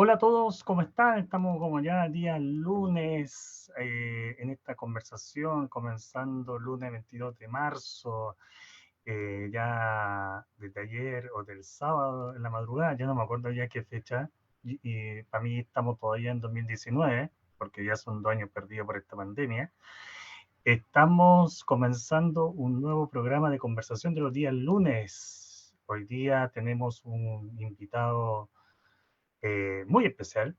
Hola a todos, ¿cómo están? Estamos como ya día lunes en esta conversación, comenzando lunes 22 de marzo, ya desde ayer o del sábado en la madrugada, ya no me acuerdo ya qué fecha, y para mí estamos todavía en 2019, porque ya son 2 años perdidos por esta pandemia. Estamos comenzando un nuevo programa de conversación de los días lunes. Hoy día tenemos un invitado muy especial,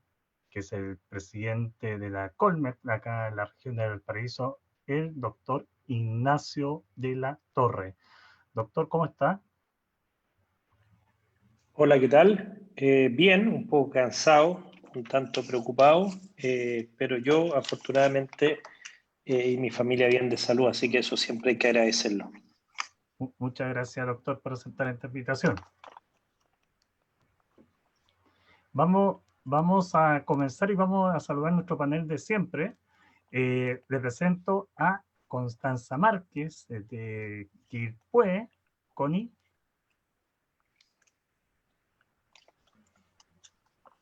que es el presidente de la Colmer, acá en la región de Valparaíso, el doctor Ignacio de la Torre. Doctor, ¿cómo está? Hola, ¿qué tal? Bien, un poco cansado, un tanto preocupado, pero yo afortunadamente y mi familia bien de salud, así que eso siempre hay que agradecerlo. Muchas gracias, doctor, por aceptar esta invitación. Vamos a comenzar y vamos a saludar nuestro panel de siempre. Le presento a Constanza Márquez, de Quilpué, Connie.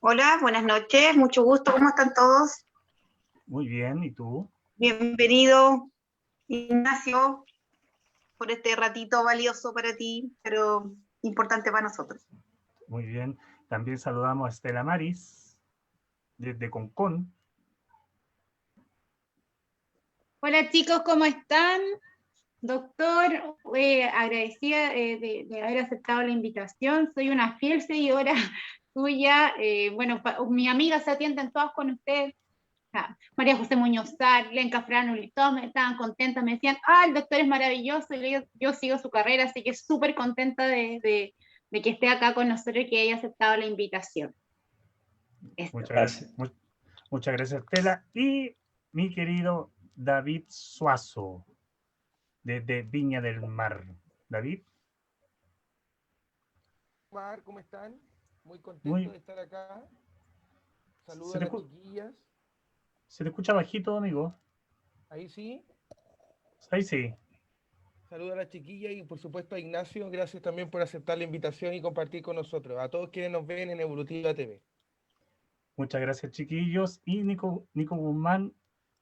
Hola, buenas noches, mucho gusto, ¿cómo están todos? Muy bien, ¿y tú? Bienvenido, Ignacio, por este ratito valioso para ti, pero importante para nosotros. Muy bien. También saludamos a Estela Maris, desde Concón. Hola chicos, ¿cómo están? Doctor, agradecida de haber aceptado la invitación. Soy una fiel seguidora tuya. Bueno, mis amigas se atienden todas con usted. María José Muñoz, Lenca Franuli, todas estaban contentas, me decían, el doctor es maravilloso, y yo sigo su carrera, así que súper contenta de que esté acá con nosotros y que haya aceptado la invitación. Muchas gracias, Estela. Y mi querido David Suazo, desde Viña del Mar. David. ¿Cómo están? Muy contento Muy, de estar acá. Saludos se a te, las chiquillas. se te escucha bajito, amigo. Ahí sí. Ahí sí. Saludos a las chiquillas y por supuesto a Ignacio. Gracias también por aceptar la invitación y compartir con nosotros. A todos quienes nos ven en Evolutiva TV. Muchas gracias, chiquillos. Y Nico Guzmán,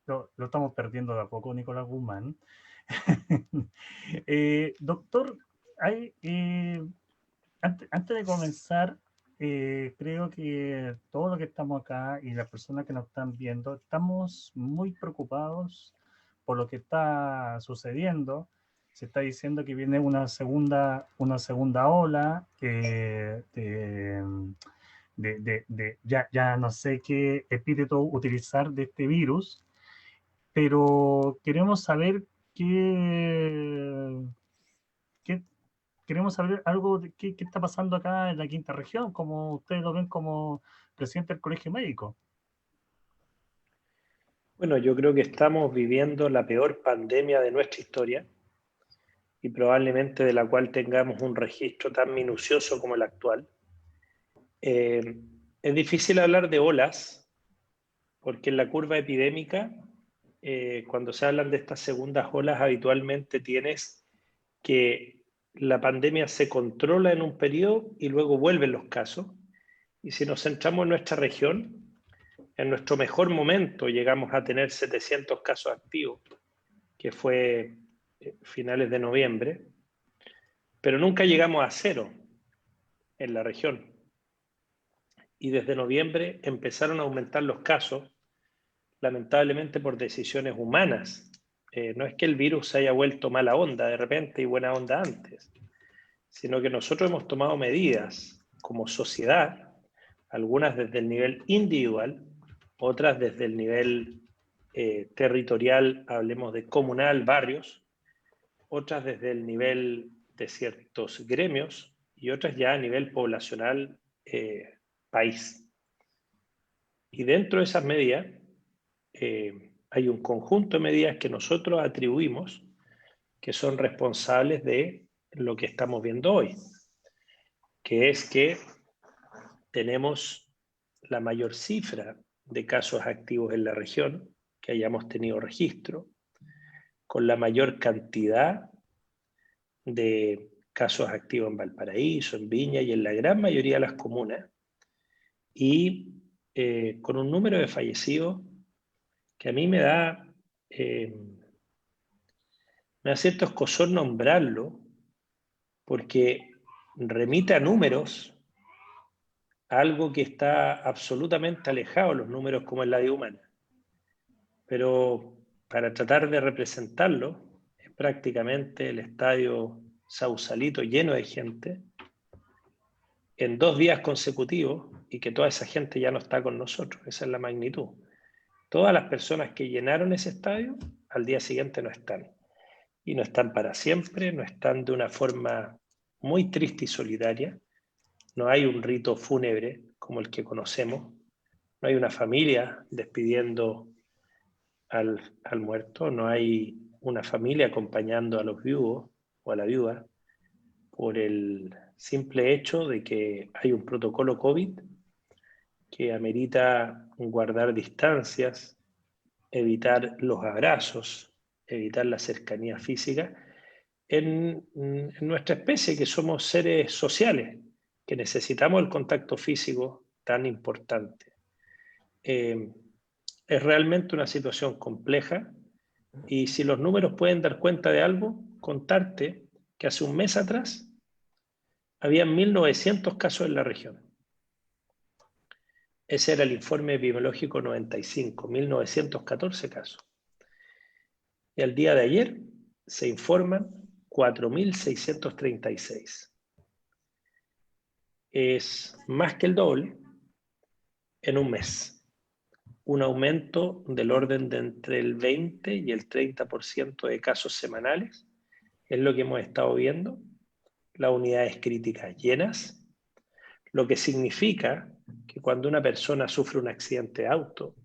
lo estamos perdiendo de a poco, Nicolás Guzmán. Doctor, antes de comenzar, creo que todos los que estamos acá y las personas que nos están viendo, estamos muy preocupados por lo que está sucediendo. Se está diciendo que viene una segunda ola ya no sé qué epíteto utilizar de este virus, pero queremos saber qué, queremos saber algo de qué está pasando acá en la quinta región, como ustedes lo ven como presidente del Colegio Médico. Bueno, yo creo que estamos viviendo la peor pandemia de nuestra historia y probablemente de la cual tengamos un registro tan minucioso como el actual. Es difícil hablar de olas porque en la curva epidémica, cuando se hablan de estas segundas olas, habitualmente tienes que la pandemia se controla en un periodo y luego vuelven los casos. Y si nos centramos en nuestra región, en nuestro mejor momento llegamos a tener 700 casos activos, que fue finales de noviembre, pero nunca llegamos a cero en la región. Y desde noviembre empezaron a aumentar los casos, lamentablemente por decisiones humanas. No es que el virus se haya vuelto mala onda de repente y buena onda antes, sino que nosotros hemos tomado medidas como sociedad, algunas desde el nivel individual, otras desde el nivel territorial, hablemos de comunal, barrios, otras desde el nivel de ciertos gremios y otras ya a nivel poblacional, país. Y dentro de esas medidas hay un conjunto de medidas que nosotros atribuimos que son responsables de lo que estamos viendo hoy, que es que tenemos la mayor cifra de casos activos en la región que hayamos tenido registro, con la mayor cantidad de casos activos en Valparaíso, en Viña y en la gran mayoría de las comunas, y con un número de fallecidos que a mí me da cierto escozor nombrarlo, porque remite a números, a algo que está absolutamente alejado de los números como es la vida humana. Pero para tratar de representarlo, es prácticamente el estadio Sausalito lleno de gente en 2 días consecutivos, y que toda esa gente ya no está con nosotros. Esa es la magnitud. Todas las personas que llenaron ese estadio al día siguiente no están. Y no están para siempre, no están de una forma muy triste y solidaria. No hay un rito fúnebre como el que conocemos. No hay una familia despidiendo al muerto. No hay una familia acompañando a los viudos o a la viuda por el simple hecho de que hay un protocolo COVID que amerita guardar distancias, evitar los abrazos, evitar la cercanía física en nuestra especie, que somos seres sociales, que necesitamos el contacto físico tan importante. Es realmente una situación compleja, y si los números pueden dar cuenta de algo, contarte que hace un mes atrás había 1.900 casos en la región. Ese era el informe epidemiológico 95, 1.914 casos. Y al día de ayer se informan 4.636. Es más que el doble en un mes. Un aumento del orden de entre el 20 y el 30% de casos semanales es lo que hemos estado viendo. Las unidades críticas llenas, lo que significa que cuando una persona sufre un accidente de auto,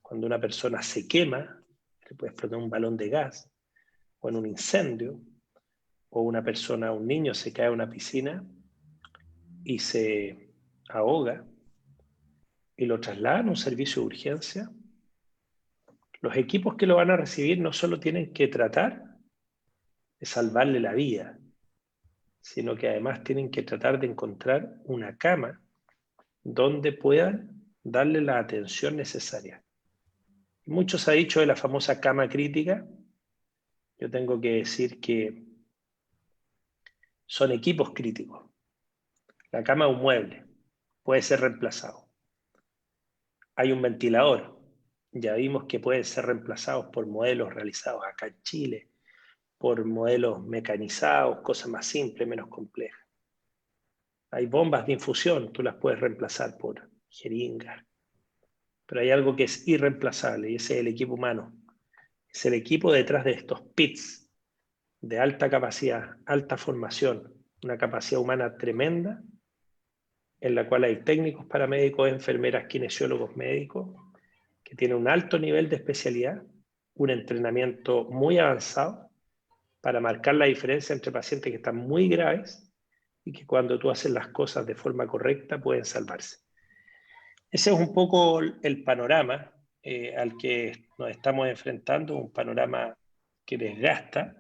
cuando una persona se quema, le puede explotar un balón de gas, o en un incendio, o un niño se cae a una piscina y se ahoga y lo trasladan a un servicio de urgencia, los equipos que lo van a recibir no solo tienen que tratar de salvarle la vida, sino que además tienen que tratar de encontrar una cama donde puedan darle la atención necesaria. Mucho se ha dicho de la famosa cama crítica. Yo tengo que decir que son equipos críticos. La cama es un mueble, puede ser reemplazado. Hay un ventilador, ya vimos que pueden ser reemplazados por modelos realizados acá en Chile, por modelos mecanizados, cosas más simples, menos complejas. Hay bombas de infusión, tú las puedes reemplazar por jeringas. Pero hay algo que es irreemplazable, y ese es el equipo humano. Es el equipo detrás de estos PITs de alta capacidad, alta formación, una capacidad humana tremenda, en la cual hay técnicos paramédicos, enfermeras, kinesiólogos, médicos, que tienen un alto nivel de especialidad, un entrenamiento muy avanzado para marcar la diferencia entre pacientes que están muy graves y que cuando tú haces las cosas de forma correcta pueden salvarse. Ese es un poco el panorama al que nos estamos enfrentando, un panorama que desgasta.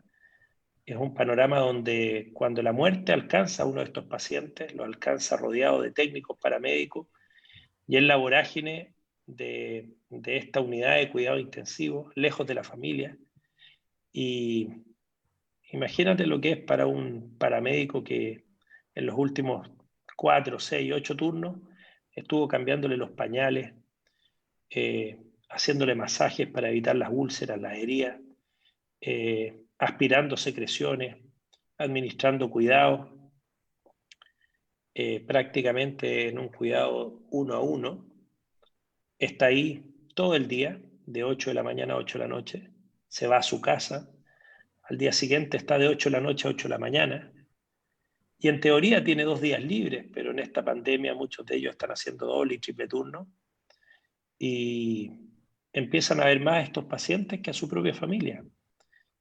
Es un panorama donde cuando la muerte alcanza a uno de estos pacientes, lo alcanza rodeado de técnicos paramédicos y en la vorágine de esta unidad de cuidado intensivo, lejos de la familia. Y imagínate lo que es para un paramédico que en los últimos 4, 6, 8 turnos estuvo cambiándole los pañales, haciéndole masajes para evitar las úlceras, las heridas, aspirando secreciones, administrando cuidados, prácticamente en un cuidado 1 a 1. Está ahí todo el día, de 8 de la mañana a 8 de la noche, se va a su casa, al día siguiente está de 8 de la noche a 8 de la mañana, y en teoría tiene 2 días libres, pero en esta pandemia muchos de ellos están haciendo doble y triple turno, y empiezan a ver más a estos pacientes que a su propia familia.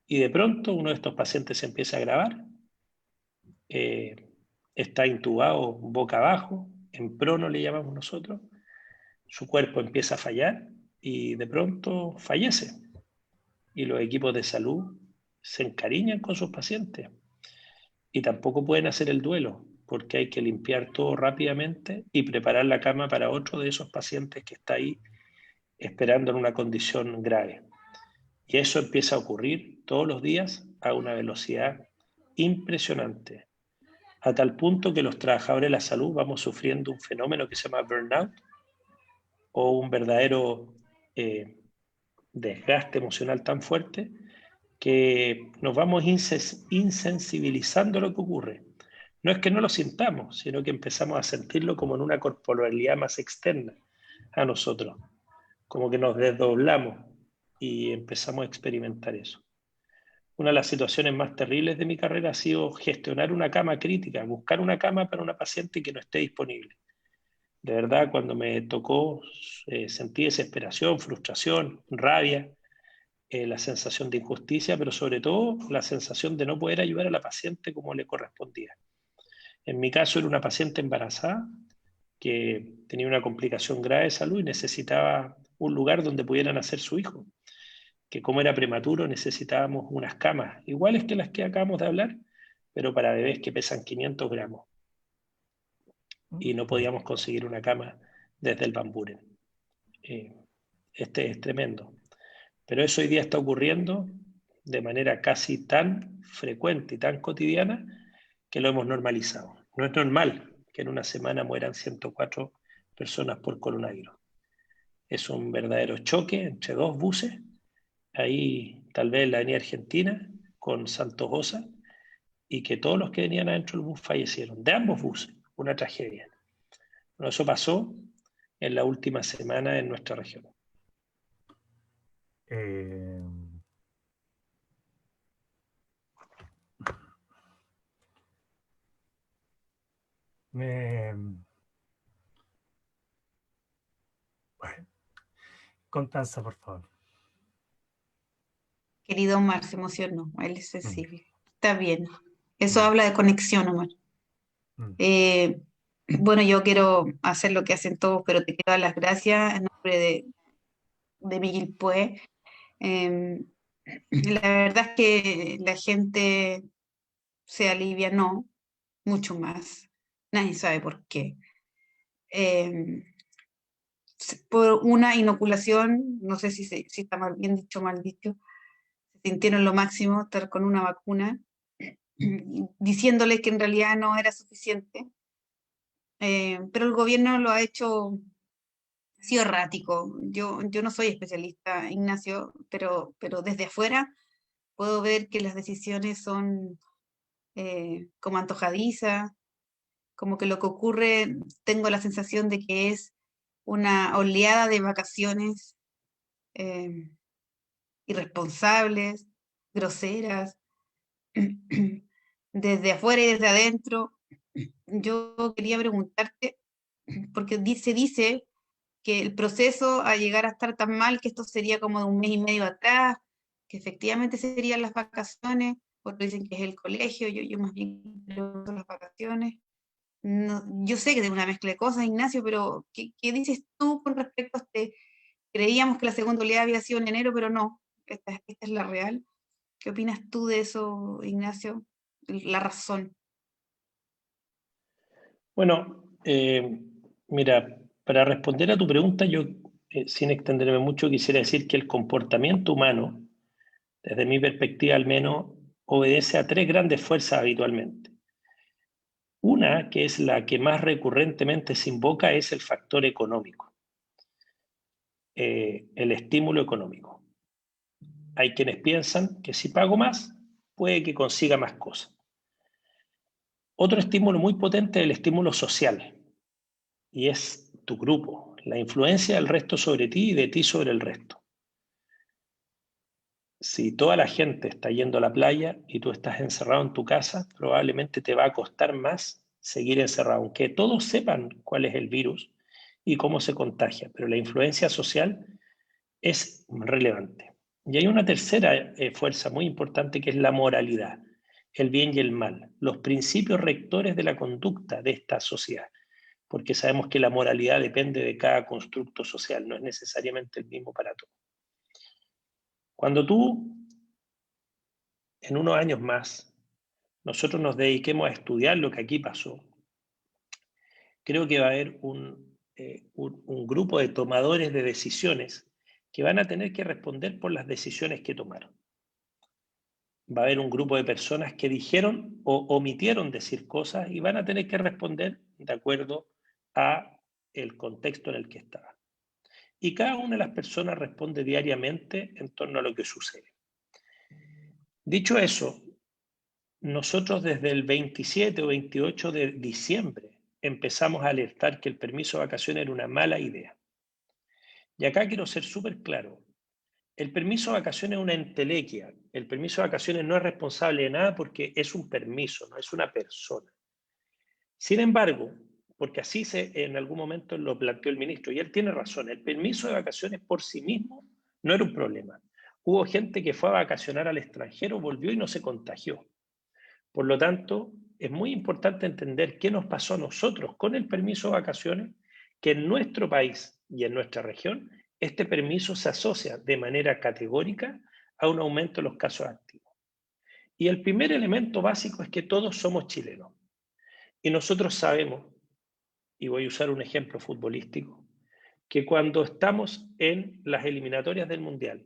Y de pronto uno de estos pacientes se empieza a agravar, está intubado boca abajo, en prono le llamamos nosotros, su cuerpo empieza a fallar y de pronto fallece. Y los equipos de salud se encariñan con sus pacientes y tampoco pueden hacer el duelo. porque hay que limpiar todo rápidamente y preparar la cama para otro de esos pacientes que está ahí esperando en una condición grave. Y eso empieza a ocurrir todos los días a una velocidad impresionante, a tal punto que los trabajadores de la salud vamos sufriendo un fenómeno que se llama burnout, o un verdadero desgaste emocional tan fuerte que nos vamos insensibilizando a lo que ocurre. No es que no lo sintamos, sino que empezamos a sentirlo como en una corporalidad más externa a nosotros, como que nos desdoblamos y empezamos a experimentar eso. Una de las situaciones más terribles de mi carrera ha sido gestionar una cama crítica, buscar una cama para una paciente que no esté disponible. De verdad, cuando me tocó, sentí desesperación, frustración, rabia, la sensación de injusticia, pero sobre todo la sensación de no poder ayudar a la paciente como le correspondía. En mi caso era una paciente embarazada que tenía una complicación grave de salud y necesitaba un lugar donde pudiera nacer su hijo, que como era prematuro necesitábamos unas camas iguales que las que acabamos de hablar, pero para bebés que pesan 500 gramos. Y no podíamos conseguir una cama desde el Van Buren. Este es tremendo. Pero eso hoy día está ocurriendo de manera casi tan frecuente y tan cotidiana que lo hemos normalizado. No es normal que en una semana mueran 104 personas por coronavirus. Es un verdadero choque entre dos buses, ahí tal vez en la avenida Argentina con Santos Osa, y que todos los que venían adentro del bus fallecieron, de ambos buses, una tragedia. Bueno, eso pasó en la última semana en nuestra región. Bueno, Constanza, por favor. Querido Omar, se emocionó, él es sensible. Está bien, eso habla de conexión, Omar. Bueno, yo quiero hacer lo que hacen todos, pero te quiero dar las gracias en nombre de Miguel Pue. La verdad es que la gente se alivianó mucho más. Nadie sabe por qué. Por una inoculación, no sé si está mal, bien dicho o mal dicho, se sintieron lo máximo estar con una vacuna, diciéndoles que en realidad no era suficiente. Pero el gobierno lo ha hecho, ha sido errático. Yo no soy especialista, Ignacio, pero desde afuera puedo ver que las decisiones son como antojadizas, como que lo que ocurre, tengo la sensación de que es una oleada de vacaciones irresponsables, groseras, desde afuera y desde adentro. Yo quería preguntarte, porque se dice que el proceso a llegar a estar tan mal, que esto sería como de 1 mes y medio atrás, que efectivamente serían las vacaciones, otros dicen que es el colegio, yo más bien creo que son las vacaciones. No, yo sé que es una mezcla de cosas, Ignacio, pero ¿qué dices tú con respecto a este? Creíamos que la segunda oleada había sido en enero, pero no, esta es la real. ¿Qué opinas tú de eso, Ignacio? La razón. Bueno, mira, para responder a tu pregunta, yo, sin extenderme mucho, quisiera decir que el comportamiento humano, desde mi perspectiva al menos, obedece a 3 grandes fuerzas habitualmente. Una, que es la que más recurrentemente se invoca, es el factor económico, el estímulo económico. Hay quienes piensan que si pago más, puede que consiga más cosas. Otro estímulo muy potente es el estímulo social, y es tu grupo, la influencia del resto sobre ti y de ti sobre el resto. Si toda la gente está yendo a la playa y tú estás encerrado en tu casa, probablemente te va a costar más seguir encerrado, aunque todos sepan cuál es el virus y cómo se contagia, pero la influencia social es relevante. Y hay una tercera fuerza muy importante que es la moralidad, el bien y el mal, los principios rectores de la conducta de esta sociedad, porque sabemos que la moralidad depende de cada constructo social, no es necesariamente el mismo para todos. Cuando tú, en unos años más, nosotros nos dediquemos a estudiar lo que aquí pasó, creo que va a haber un grupo de tomadores de decisiones que van a tener que responder por las decisiones que tomaron. Va a haber un grupo de personas que dijeron o omitieron decir cosas y van a tener que responder de acuerdo a el contexto en el que estaban. Y cada una de las personas responde diariamente en torno a lo que sucede. Dicho eso, nosotros desde el 27 o 28 de diciembre empezamos a alertar que el permiso de vacaciones era una mala idea. Y acá quiero ser súper claro. El permiso de vacaciones es una entelequia. El permiso de vacaciones no es responsable de nada porque es un permiso, no es una persona. Sin embargo, porque así en algún momento lo planteó el ministro, y él tiene razón, el permiso de vacaciones por sí mismo no era un problema. Hubo gente que fue a vacacionar al extranjero, volvió y no se contagió. Por lo tanto, es muy importante entender qué nos pasó a nosotros con el permiso de vacaciones, que en nuestro país y en nuestra región, este permiso se asocia de manera categórica a un aumento de los casos activos. Y el primer elemento básico es que todos somos chilenos. Y nosotros sabemos, y voy a usar un ejemplo futbolístico, que cuando estamos en las eliminatorias del Mundial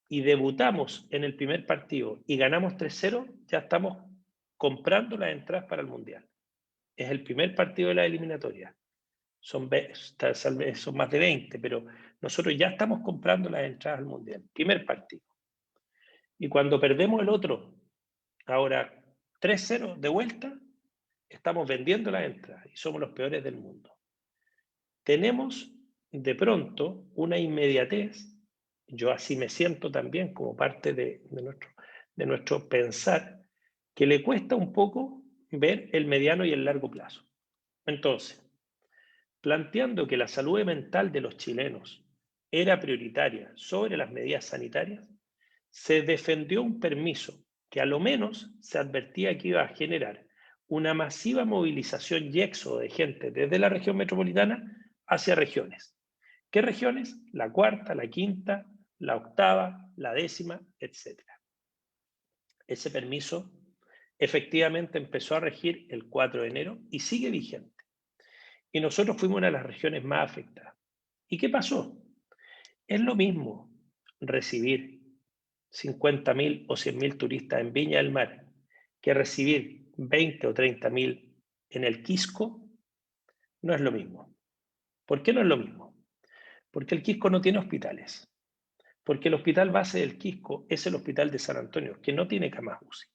y debutamos en el primer partido y ganamos 3-0, ya estamos comprando las entradas para el Mundial. Es el primer partido de la eliminatoria. Son más de 20, pero nosotros ya estamos comprando las entradas al Mundial. Primer partido. Y cuando perdemos el otro, ahora 3-0 de vuelta, estamos vendiendo las entradas y somos los peores del mundo. Tenemos de pronto una inmediatez, yo así me siento también como parte de nuestro pensar, que le cuesta un poco ver el mediano y el largo plazo. Entonces, planteando que la salud mental de los chilenos era prioritaria sobre las medidas sanitarias, se defendió un permiso que a lo menos se advertía que iba a generar una masiva movilización y éxodo de gente desde la región metropolitana hacia regiones. ¿Qué regiones? La cuarta, la quinta, la octava, la décima, etc. Ese permiso efectivamente empezó a regir el 4 de enero y sigue vigente. Y nosotros fuimos una de las regiones más afectadas. ¿Y qué pasó? Es lo mismo recibir 50.000 o 100.000 turistas en Viña del Mar que recibir 20 o 30.000 en el Quisco. No es lo mismo. ¿Por qué no es lo mismo? Porque el Quisco no tiene hospitales. Porque el hospital base del Quisco es el hospital de San Antonio, que no tiene camas UCI.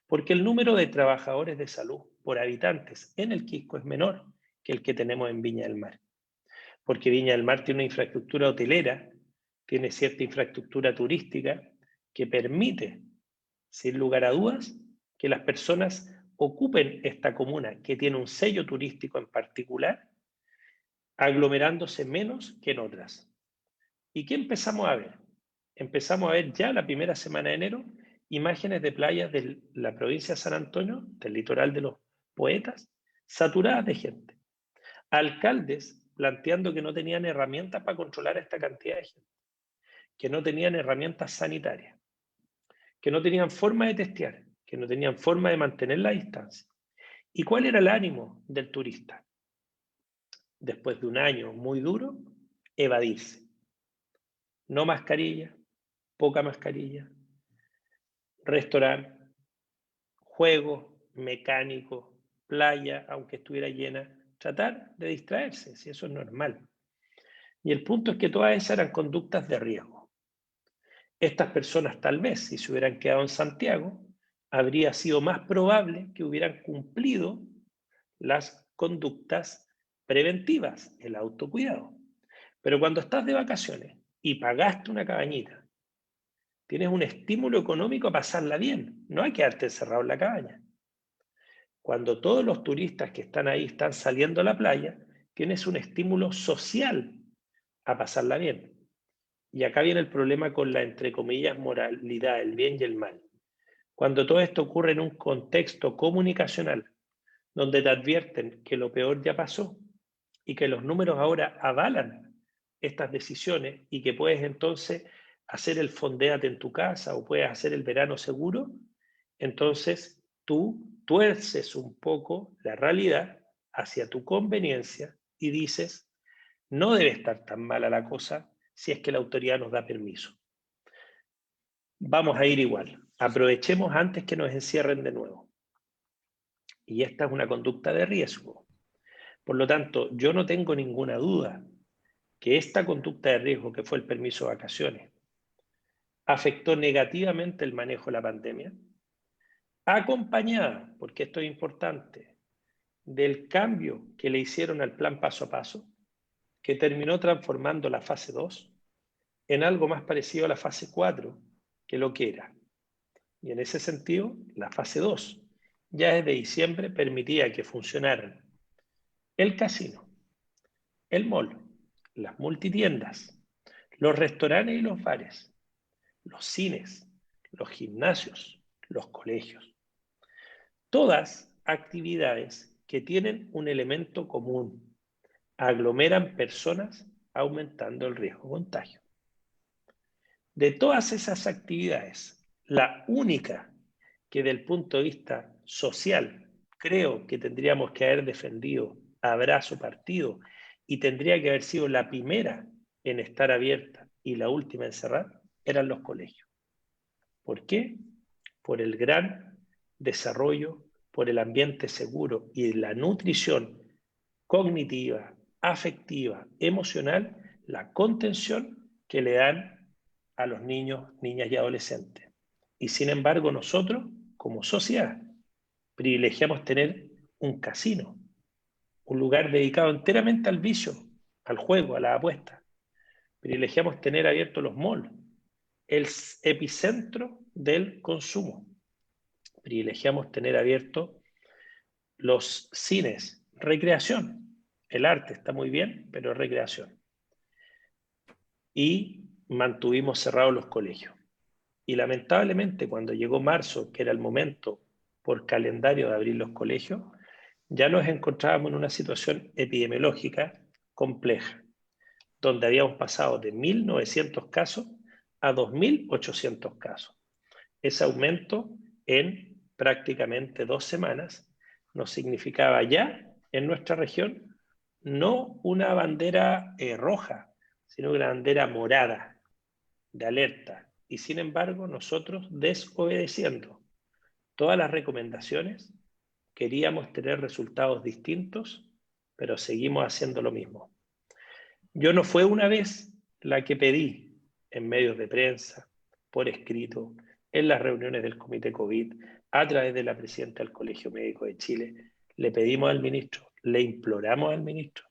Porque el número de trabajadores de salud por habitantes en el Quisco es menor que el que tenemos en Viña del Mar. Porque Viña del Mar tiene una infraestructura hotelera, tiene cierta infraestructura turística que permite, sin lugar a dudas, que las personas ocupen esta comuna que tiene un sello turístico en particular, aglomerándose menos que en otras. ¿Y qué empezamos a ver? Empezamos a ver ya la primera semana de enero imágenes de playas de la provincia de San Antonio, del litoral de los Poetas, saturadas de gente. Alcaldes planteando que no tenían herramientas para controlar esta cantidad de gente, que no tenían herramientas sanitarias, que no tenían forma de testear, que no tenían forma de mantener la distancia. ¿Y cuál era el ánimo del turista? Después de un año muy duro, evadirse. No mascarilla, poca mascarilla, restaurante, juegos, mecánicos, playa, aunque estuviera llena, tratar de distraerse, si eso es normal. Y el punto es que todas esas eran conductas de riesgo. Estas personas tal vez, si se hubieran quedado en Santiago, habría sido más probable que hubieran cumplido las conductas preventivas, el autocuidado. Pero cuando estás de vacaciones y pagaste una cabañita, tienes un estímulo económico a pasarla bien, no a quedarte encerrado en la cabaña. Cuando todos los turistas que están ahí están saliendo a la playa, tienes un estímulo social a pasarla bien. Y acá viene el problema con la, entre comillas, moralidad, el bien y el mal. Cuando todo esto ocurre en un contexto comunicacional, donde te advierten que lo peor ya pasó y que los números ahora avalan estas decisiones y que puedes entonces hacer el fondéate en tu casa o puedes hacer el verano seguro, entonces tú tuerces un poco la realidad hacia tu conveniencia y dices, no debe estar tan mala la cosa si es que la autoridad nos da permiso. Vamos a ir igual. Aprovechemos antes que nos encierren de nuevo. Y esta es una conducta de riesgo. Por lo tanto, yo no tengo ninguna duda que esta conducta de riesgo, que fue el permiso de vacaciones, afectó negativamente el manejo de la pandemia, acompañada, porque esto es importante, del cambio que le hicieron al plan paso a paso, que terminó transformando la fase 2 en algo más parecido a la fase 4 que lo que era. Y en ese sentido, la fase 2 ya desde diciembre permitía que funcionaran el casino, el mall, las multitiendas, los restaurantes y los bares, los cines, los gimnasios, los colegios. Todas actividades que tienen un elemento común, aglomeran personas aumentando el riesgo de contagio. De todas esas actividades, la única que desde el punto de vista social creo que tendríamos que haber defendido a brazo partido y tendría que haber sido la primera en estar abierta y la última en cerrar, eran los colegios. ¿Por qué? Por el gran desarrollo, por el ambiente seguro y la nutrición cognitiva, afectiva, emocional, la contención que le dan a los niños, niñas y adolescentes. Y sin embargo, nosotros, como sociedad, privilegiamos tener un casino, un lugar dedicado enteramente al vicio, al juego, a la apuesta. Privilegiamos tener abiertos los malls, el epicentro del consumo. Privilegiamos tener abiertos los cines, recreación. El arte está muy bien, pero es recreación. Y mantuvimos cerrados los colegios. Y lamentablemente cuando llegó marzo, que era el momento por calendario de abrir los colegios, ya nos encontrábamos en una situación epidemiológica compleja, donde habíamos pasado de 1.900 casos a 2.800 casos. Ese aumento en prácticamente 2 semanas nos significaba ya en nuestra región no una bandera roja, sino una bandera morada de alerta. Y sin embargo, nosotros, desobedeciendo todas las recomendaciones, queríamos tener resultados distintos, pero seguimos haciendo lo mismo. Yo no fue una vez la que pedí en medios de prensa, por escrito, en las reuniones del Comité COVID, a través de la presidenta del Colegio Médico de Chile, le pedimos al ministro, le imploramos al ministro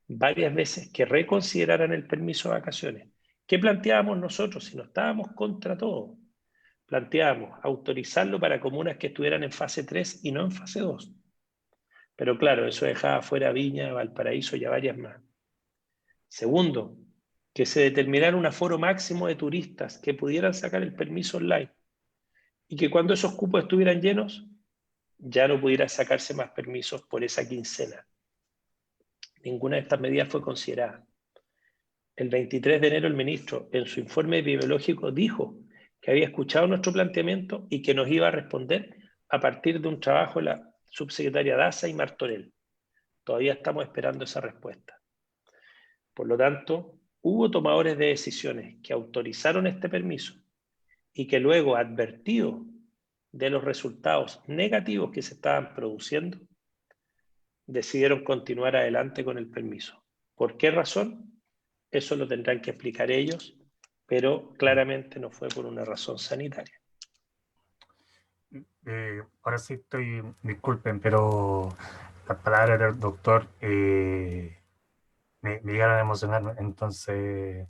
varias veces que reconsideraran el permiso de vacaciones. ¿Qué planteábamos nosotros si no estábamos contra todo? Planteábamos autorizarlo para comunas que estuvieran en fase 3 y no en fase 2. Pero claro, eso dejaba fuera Viña, Valparaíso y a varias más. Segundo, que se determinara un aforo máximo de turistas que pudieran sacar el permiso online y que cuando esos cupos estuvieran llenos, ya no pudiera sacarse más permisos por esa quincena. Ninguna de estas medidas fue considerada. El 23 de enero el ministro, en su informe epidemiológico, dijo que había escuchado nuestro planteamiento y que nos iba a responder a partir de un trabajo de la subsecretaria Daza y Martorell. Todavía estamos esperando esa respuesta. Por lo tanto, hubo tomadores de decisiones que autorizaron este permiso y que luego, advertido de los resultados negativos que se estaban produciendo, decidieron continuar adelante con el permiso. ¿Por qué razón? Eso lo tendrán que explicar ellos, pero claramente no fue por una razón sanitaria. Ahora sí estoy, disculpen, pero las palabras del doctor me llegaron a emocionar, entonces,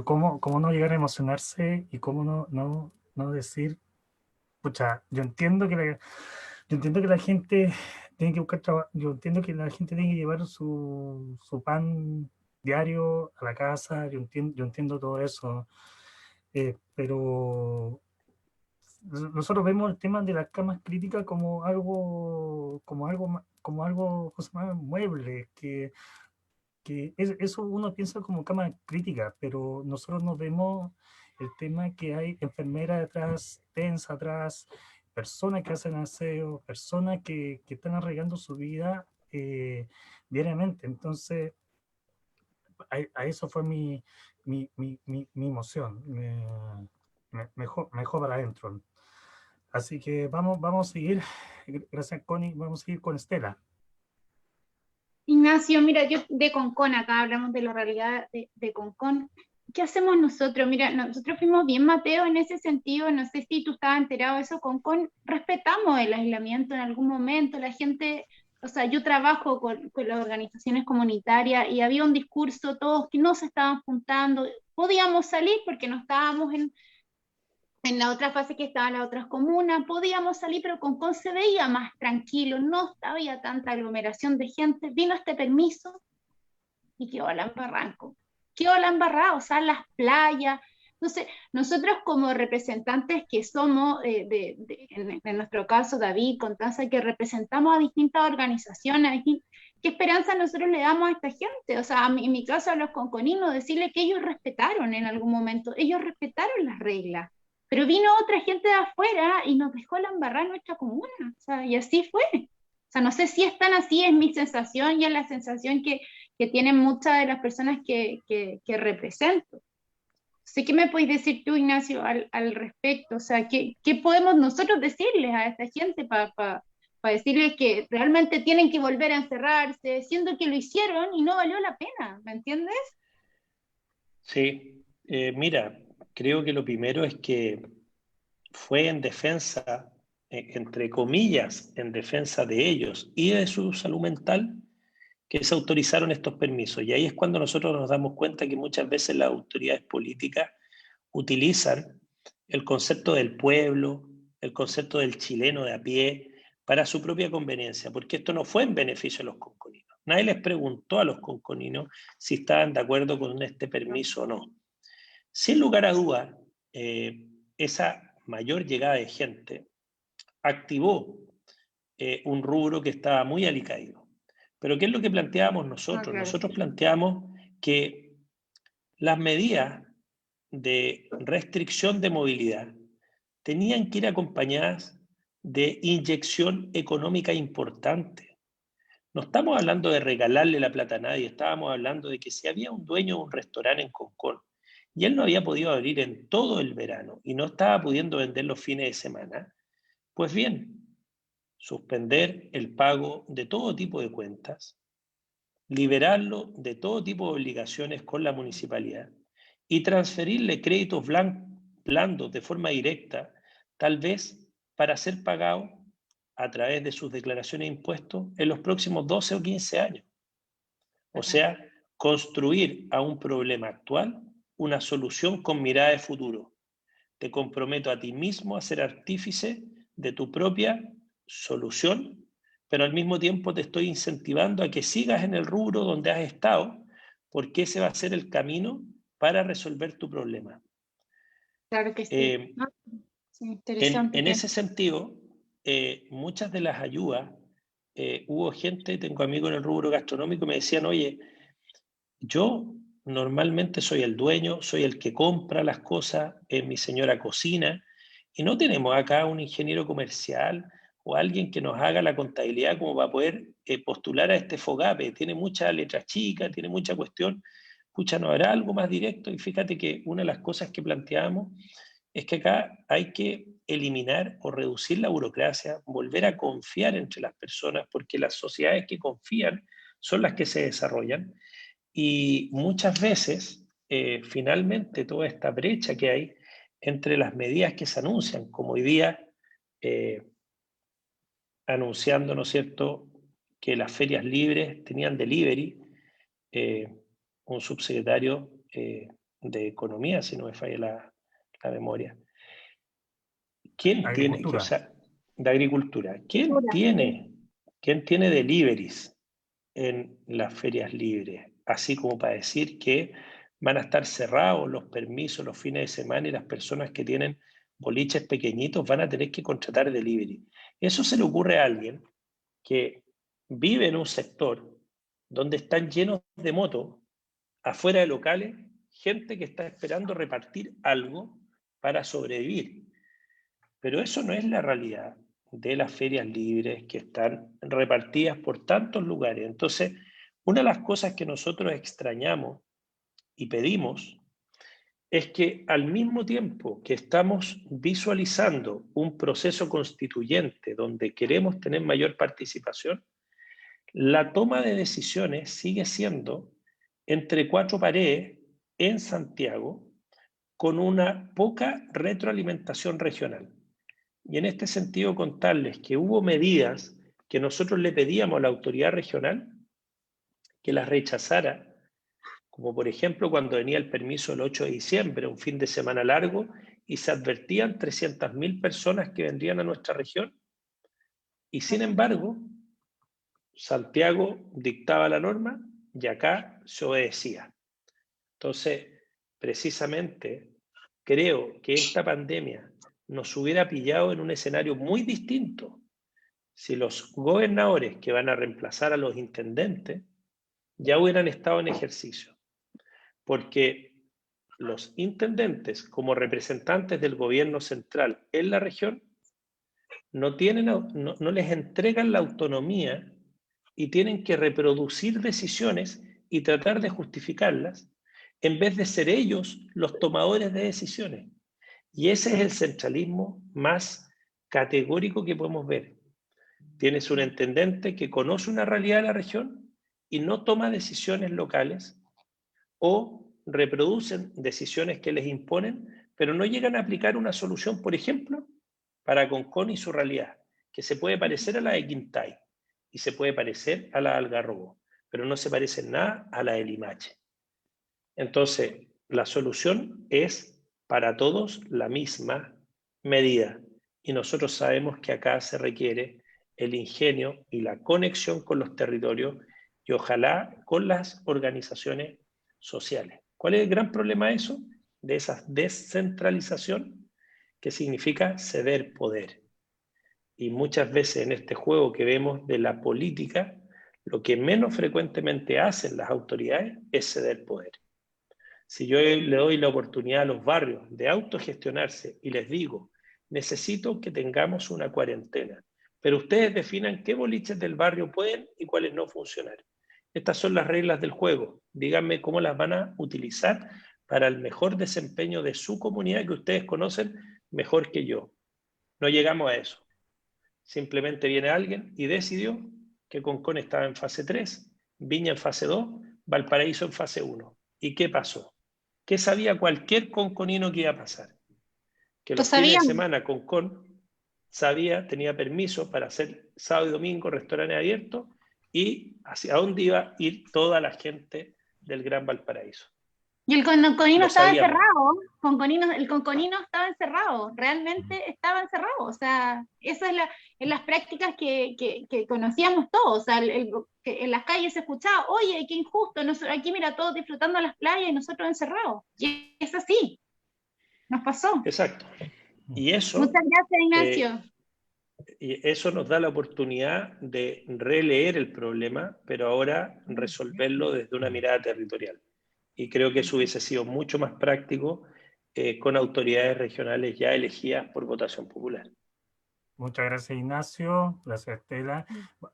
¿cómo no llegar a emocionarse y cómo no decir, pucha, yo entiendo que la gente tiene que buscar trabajo, yo entiendo que la gente tiene que llevar su pan diario a la casa, yo entiendo todo eso, pero nosotros vemos el tema de las camas críticas como algo cosa más mueble, que eso uno piensa como cama crítica, pero nosotros nos vemos el tema que hay enfermeras atrás, TENS atrás, personas que hacen aseo, personas que están arreglando su vida diariamente. Entonces, a eso fue mi emoción, me dejó para adentro. Así que vamos a seguir, gracias Connie, vamos a seguir con Estela. Ignacio, mira, yo de Concón, acá hablamos de la realidad de Concón. ¿Qué hacemos nosotros? Mira, nosotros fuimos bien Mateo en ese sentido, no sé si tú estabas enterado de eso, Concón, respetamos el aislamiento en algún momento, la gente, o sea, yo trabajo con las organizaciones comunitarias y había un discurso, todos que no se estaban juntando, podíamos salir porque no estábamos en la otra fase que estaban las otras comunas, podíamos salir, pero Concón se veía más tranquilo, no había tanta aglomeración de gente, vino este permiso y quedó la embarrada, quedó la embarrada, o sea, las playas. Entonces, nosotros como representantes que somos, en nuestro caso David, Constanza, que representamos a distintas organizaciones, ¿qué esperanza nosotros le damos a esta gente? O sea, en mi caso a los conconinos, decirle que ellos respetaron en algún momento, ellos respetaron las reglas, pero vino otra gente de afuera y nos dejó la embarrada en nuestra comuna, o sea, y así fue. O sea, no sé si es tan así, es mi sensación y es la sensación que tienen muchas de las personas que represento. ¿Qué me puedes decir tú, Ignacio, al respecto? O sea, ¿qué podemos nosotros decirles a esta gente para decirles que realmente tienen que volver a encerrarse, siendo que lo hicieron y no valió la pena? ¿Me entiendes? Sí, mira, creo que lo primero es que fue en defensa, entre comillas, en defensa de ellos y de su salud mental, que se autorizaron estos permisos. Y ahí es cuando nosotros nos damos cuenta que muchas veces las autoridades políticas utilizan el concepto del pueblo, el concepto del chileno de a pie, para su propia conveniencia, porque esto no fue en beneficio de los conconinos. Nadie les preguntó a los conconinos si estaban de acuerdo con este permiso o no. Sin lugar a dudas, esa mayor llegada de gente activó un rubro que estaba muy alicaído. Pero ¿qué es lo que planteábamos nosotros? Claro. Nosotros planteamos que las medidas de restricción de movilidad tenían que ir acompañadas de inyección económica importante. No estamos hablando de regalarle la plata a nadie, estábamos hablando de que si había un dueño de un restaurante en Concón y él no había podido abrir en todo el verano y no estaba pudiendo vender los fines de semana, pues bien, suspender el pago de todo tipo de cuentas, liberarlo de todo tipo de obligaciones con la municipalidad y transferirle créditos blandos de forma directa, tal vez para ser pagado a través de sus declaraciones de impuestos en los próximos 12 o 15 años. O sea, construir a un problema actual una solución con mirada de futuro. Te comprometo a ti mismo a ser artífice de tu propia solución, pero al mismo tiempo te estoy incentivando a que sigas en el rubro donde has estado, porque ese va a ser el camino para resolver tu problema. Claro que sí. Sí, interesante. En ese sentido, muchas de las ayudas, hubo gente, tengo amigos en el rubro gastronómico, me decían, oye, yo normalmente soy el dueño, soy el que compra las cosas, mi señora cocina, y no tenemos acá un ingeniero comercial o alguien que nos haga la contabilidad como para poder postular a este FOGAPE. Tiene muchas letras chicas, tiene mucha cuestión. Pucha, ¿no habrá algo más directo? Y fíjate que una de las cosas que planteamos es que acá hay que eliminar o reducir la burocracia, volver a confiar entre las personas, porque las sociedades que confían son las que se desarrollan. Y muchas veces, finalmente, toda esta brecha que hay entre las medidas que se anuncian, como hoy día anunciando, ¿no es cierto?, que las ferias libres tenían delivery, un subsecretario de Economía, si no me falla la memoria. ¿Quién tiene, o sea, de Agricultura, ¿quién tiene deliveries en las ferias libres? Así como para decir que van a estar cerrados los permisos los fines de semana y las personas que tienen boliches pequeñitos van a tener que contratar delivery. Eso se le ocurre a alguien que vive en un sector donde están llenos de motos, afuera de locales, gente que está esperando repartir algo para sobrevivir. Pero eso no es la realidad de las ferias libres que están repartidas por tantos lugares. Entonces, una de las cosas que nosotros extrañamos y pedimos es que al mismo tiempo que estamos visualizando un proceso constituyente donde queremos tener mayor participación, la toma de decisiones sigue siendo entre cuatro paredes en Santiago con una poca retroalimentación regional. Y en este sentido contarles que hubo medidas que nosotros le pedíamos a la autoridad regional que las rechazara, como por ejemplo cuando venía el permiso el 8 de diciembre, un fin de semana largo, y se advertían 300.000 personas que vendrían a nuestra región. Y sin embargo, Santiago dictaba la norma y acá se obedecía. Entonces, precisamente, creo que esta pandemia nos hubiera pillado en un escenario muy distinto si los gobernadores que van a reemplazar a los intendentes ya hubieran estado en ejercicio. Porque los intendentes, como representantes del gobierno central en la región, no les entregan la autonomía y tienen que reproducir decisiones y tratar de justificarlas en vez de ser ellos los tomadores de decisiones. Y ese es el centralismo más categórico que podemos ver. Tienes un intendente que conoce una realidad de la región y no toma decisiones locales, o reproducen decisiones que les imponen, pero no llegan a aplicar una solución, por ejemplo, para Concón y su realidad, que se puede parecer a la de Quintay y se puede parecer a la de Algarrobo, pero no se parece en nada a la de Limache. Entonces, la solución es para todos la misma medida. Y nosotros sabemos que acá se requiere el ingenio y la conexión con los territorios y ojalá con las organizaciones sociales. ¿Cuál es el gran problema de eso? De esa descentralización, que significa ceder poder. Y muchas veces en este juego que vemos de la política, lo que menos frecuentemente hacen las autoridades es ceder poder. Si yo le doy la oportunidad a los barrios de autogestionarse y les digo, necesito que tengamos una cuarentena, pero ustedes definan qué boliches del barrio pueden y cuáles no funcionar. Estas son las reglas del juego. Díganme cómo las van a utilizar para el mejor desempeño de su comunidad que ustedes conocen mejor que yo. No llegamos a eso. Simplemente viene alguien y decidió que Concón estaba en fase 3, Viña en fase 2, Valparaíso en fase 1. ¿Y qué pasó? ¿Qué sabía cualquier conconino que iba a pasar? Que los fines de semana Concón tenía permiso para hacer sábado y domingo restaurantes abiertos y hacia dónde iba a ir toda la gente del Gran Valparaíso. Y el conconino estaba encerrado, el conconino estaba encerrado, realmente estaba encerrado, o sea, eso es en las prácticas que conocíamos todos, o sea, que en las calles se escuchaba, oye, qué injusto, aquí mira, todos disfrutando las playas y nosotros encerrados, y es así, nos pasó. Exacto. Y eso, muchas gracias, Ignacio. Y eso nos da la oportunidad de releer el problema, pero ahora resolverlo desde una mirada territorial. Y creo que eso hubiese sido mucho más práctico con autoridades regionales ya elegidas por votación popular. Muchas gracias, Ignacio. Gracias, Estela.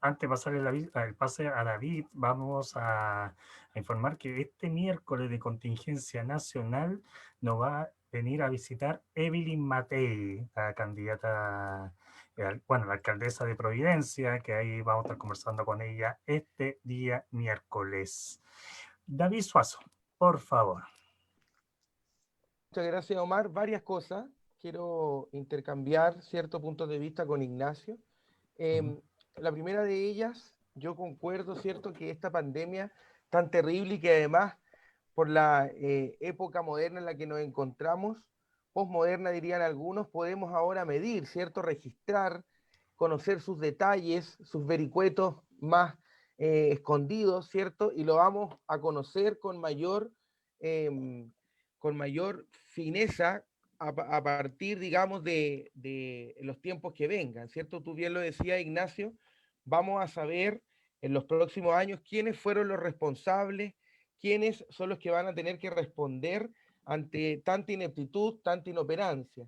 Antes de pasarle el pase a David, vamos a informar que este miércoles de contingencia nacional nos va a venir a visitar Evelyn Matei, la candidata, la alcaldesa de Providencia, que ahí vamos a estar conversando con ella este día miércoles. David Suazo, por favor. Muchas gracias, Omar. Varias cosas. Quiero intercambiar ciertos puntos de vista con Ignacio. La primera de ellas, yo concuerdo, ¿cierto?, que esta pandemia tan terrible y que además por la época moderna en la que nos encontramos, posmoderna dirían algunos, podemos ahora medir, ¿cierto?, registrar, conocer sus detalles, sus vericuetos más escondidos, ¿cierto?, y lo vamos a conocer con mayor fineza a partir, digamos, de los tiempos que vengan, ¿cierto? Tú bien lo decías, Ignacio, vamos a saber en los próximos años quiénes fueron los responsables, quiénes son los que van a tener que responder ante tanta ineptitud, tanta inoperancia.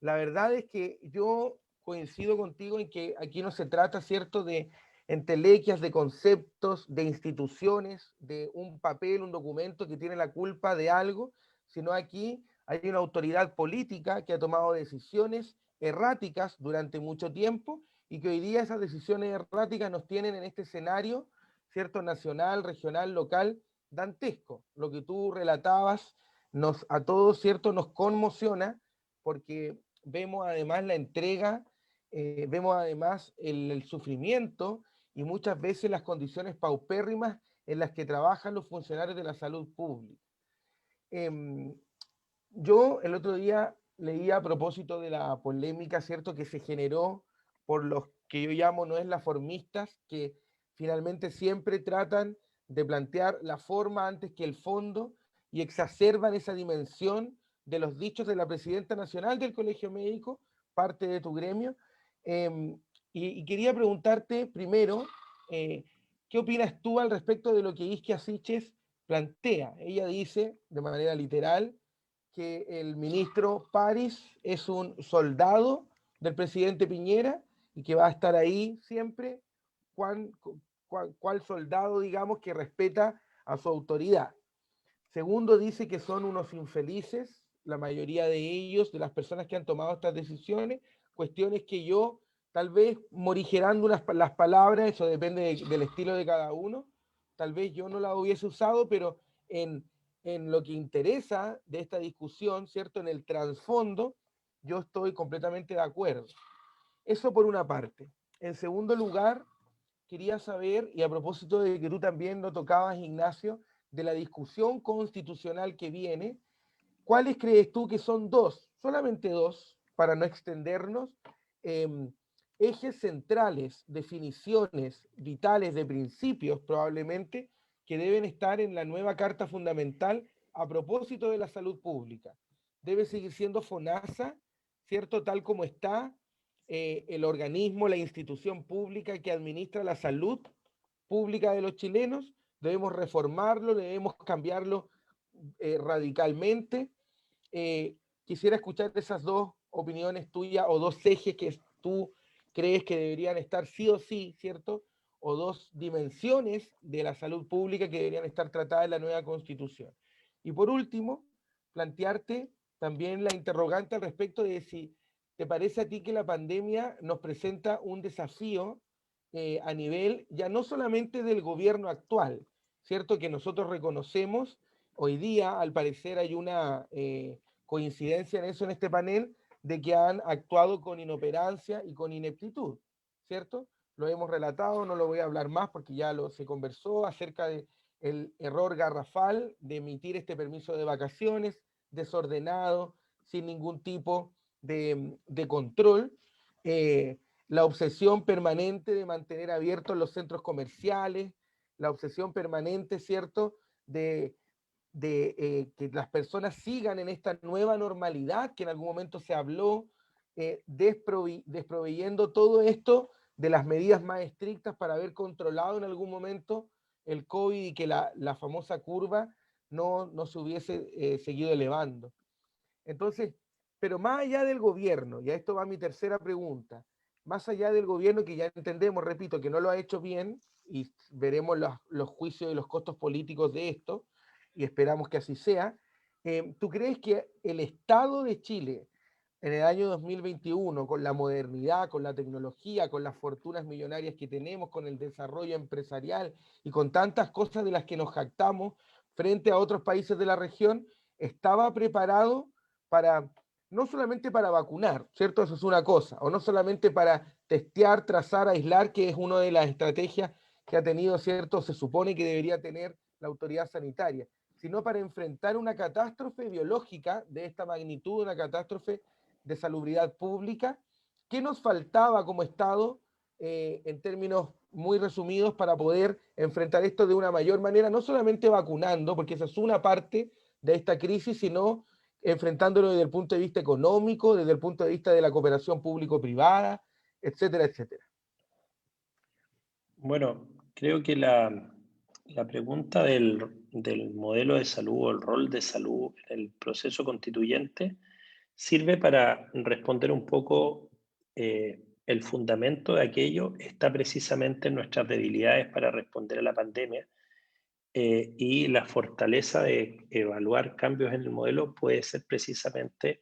La verdad es que yo coincido contigo en que aquí no se trata, ¿cierto?, de entelequias, de conceptos, de instituciones, de un papel, un documento que tiene la culpa de algo, sino aquí hay una autoridad política que ha tomado decisiones erráticas durante mucho tiempo y que hoy día esas decisiones erráticas nos tienen en este escenario, ¿cierto?, nacional, regional, local, dantesco. Lo que tú relatabas a todos, ¿cierto?, nos conmociona porque vemos además la entrega, vemos además el sufrimiento y muchas veces las condiciones paupérrimas en las que trabajan los funcionarios de la salud pública. Yo el otro día leía a propósito de la polémica, ¿cierto?, que se generó por los que yo llamo no es laformistas, que finalmente siempre tratan de plantear la forma antes que el fondo y exacerban esa dimensión de los dichos de la presidenta nacional del Colegio Médico, parte de tu gremio. Y quería preguntarte primero, ¿qué opinas tú al respecto de lo que Isquia Siches plantea? Ella dice, de manera literal, que el ministro París es un soldado del presidente Piñera y que va a estar ahí siempre, cual soldado, digamos, que respeta a su autoridad. Segundo, dice que son unos infelices, la mayoría de ellos, de las personas que han tomado estas decisiones, cuestiones que yo, tal vez morigerando las palabras, eso depende del estilo de cada uno, tal vez yo no la hubiese usado, pero en lo que interesa de esta discusión, ¿cierto? En el trasfondo, yo estoy completamente de acuerdo. Eso por una parte. En segundo lugar, quería saber, y a propósito de que tú también lo tocabas, Ignacio, de la discusión constitucional que viene, ¿cuáles crees tú que son solamente dos, para no extendernos, ejes centrales, definiciones vitales de principios probablemente, que deben estar en la nueva Carta Fundamental a propósito de la salud pública? Debe seguir siendo FONASA, ¿cierto? Tal como está el organismo, la institución pública que administra la salud pública de los chilenos. Debemos reformarlo, debemos cambiarlo radicalmente. Quisiera escuchar esas dos opiniones tuyas o dos ejes que tú crees que deberían estar sí o sí, ¿cierto? O dos dimensiones de la salud pública que deberían estar tratadas en la nueva Constitución. Y por último, plantearte también la interrogante al respecto de si te parece a ti que la pandemia nos presenta un desafío a nivel ya no solamente del gobierno actual, ¿cierto? Que nosotros reconocemos, hoy día al parecer hay una coincidencia en eso en este panel, de que han actuado con inoperancia y con ineptitud, ¿cierto? Lo hemos relatado, no lo voy a hablar más porque ya se conversó acerca del error garrafal de emitir este permiso de vacaciones, desordenado, sin ningún tipo de control, la obsesión permanente de mantener abiertos los centros comerciales, la obsesión permanente, ¿cierto?, de que las personas sigan en esta nueva normalidad que en algún momento se habló, desproveyendo todo esto de las medidas más estrictas para haber controlado en algún momento el COVID y que la famosa curva no se hubiese seguido elevando. Entonces, pero más allá del gobierno, y a esto va mi tercera pregunta, más allá del gobierno que ya entendemos, repito, que no lo ha hecho bien, y veremos los juicios y los costos políticos de esto, y esperamos que así sea, ¿tú crees que el Estado de Chile en el año 2021, con la modernidad, con la tecnología, con las fortunas millonarias que tenemos, con el desarrollo empresarial y con tantas cosas de las que nos jactamos frente a otros países de la región, estaba preparado para, no solamente para vacunar, ¿cierto? Eso es una cosa, o no solamente para testear, trazar, aislar, que es una de las estrategias que ha tenido, ¿cierto? Se supone que debería tener la autoridad sanitaria, sino para enfrentar una catástrofe biológica de esta magnitud, una catástrofe de salubridad pública. ¿Qué nos faltaba como Estado, en términos muy resumidos, para poder enfrentar esto de una mayor manera, no solamente vacunando, porque esa es una parte de esta crisis, sino enfrentándolo desde el punto de vista económico, desde el punto de vista de la cooperación público-privada, etcétera, etcétera? Bueno, creo que la pregunta del modelo de salud o el rol de salud en el proceso constituyente sirve para responder un poco el fundamento de aquello está precisamente en nuestras debilidades para responder a la pandemia, y la fortaleza de evaluar cambios en el modelo puede ser precisamente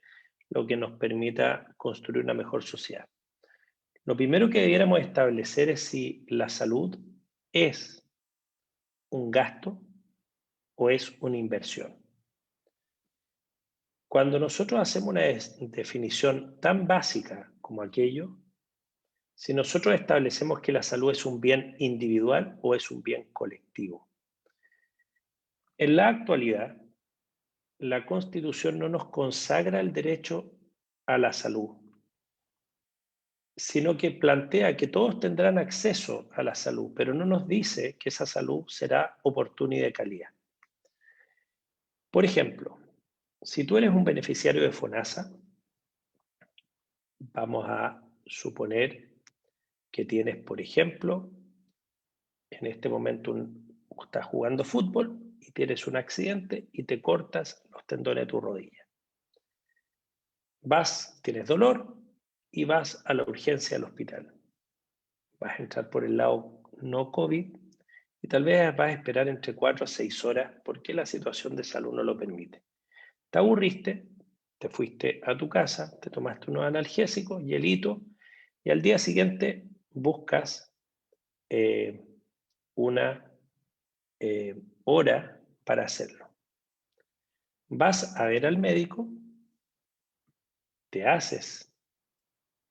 lo que nos permita construir una mejor sociedad. Lo primero que debiéramos establecer es si la salud es un gasto o es una inversión. Cuando nosotros hacemos una definición tan básica como aquello, si nosotros establecemos que la salud es un bien individual o es un bien colectivo. En la actualidad, la Constitución no nos consagra el derecho a la salud, sino que plantea que todos tendrán acceso a la salud, pero no nos dice que esa salud será oportuna y de calidad. Por ejemplo, si tú eres un beneficiario de FONASA, vamos a suponer que tienes, por ejemplo, en este momento estás jugando fútbol y tienes un accidente y te cortas los tendones de tu rodilla. Tienes dolor y vas a la urgencia del hospital. Vas a entrar por el lado no COVID y tal vez vas a esperar entre 4 a 6 horas porque la situación de salud no lo permite. Te aburriste, te fuiste a tu casa, te tomaste unos analgésicos, hielito, y al día siguiente buscas una hora para hacerlo. Vas a ver al médico, te haces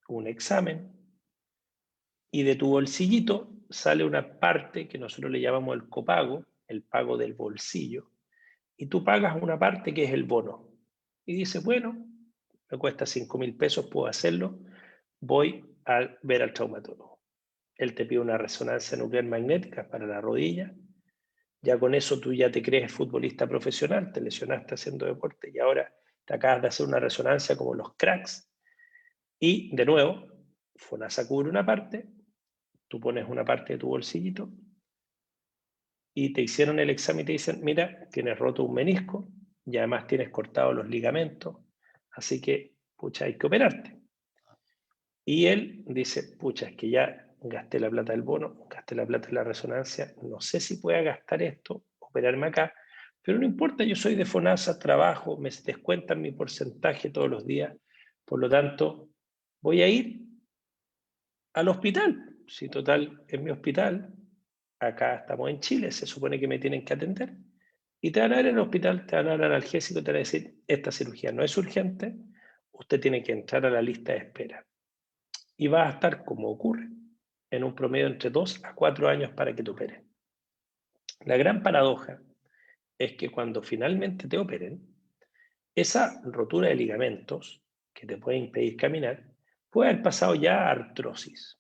un examen y de tu bolsillito sale una parte que nosotros le llamamos el copago, el pago del bolsillo, y tú pagas una parte que es el bono. Y dices, bueno, me cuesta 5.000 pesos, puedo hacerlo, voy a ver al traumatólogo. Él te pide una resonancia nuclear magnética para la rodilla. Ya con eso tú ya te crees futbolista profesional, te lesionaste haciendo deporte y ahora te acabas de hacer una resonancia como los cracks. Y de nuevo, FONASA cubre una parte, tú pones una parte de tu bolsillito y te hicieron el examen y te dicen, mira, tienes roto un menisco y además tienes cortados los ligamentos, así que, pucha, hay que operarte. Y él dice, pucha, es que ya gasté la plata del bono, gasté la plata de la resonancia, no sé si pueda gastar esto, operarme acá, pero no importa, yo soy de FONASA, trabajo, me descuentan mi porcentaje todos los días, por lo tanto, voy a ir al hospital. Si total es mi hospital, acá estamos en Chile, se supone que me tienen que atender, y te van a ver en el hospital, te van a dar analgésico, te van a decir, esta cirugía no es urgente, usted tiene que entrar a la lista de espera. Y vas a estar, como ocurre, en un promedio entre 2 a 4 años para que te operen. La gran paradoja es que cuando finalmente te operen, esa rotura de ligamentos que te puede impedir caminar, puede haber pasado ya a artrosis.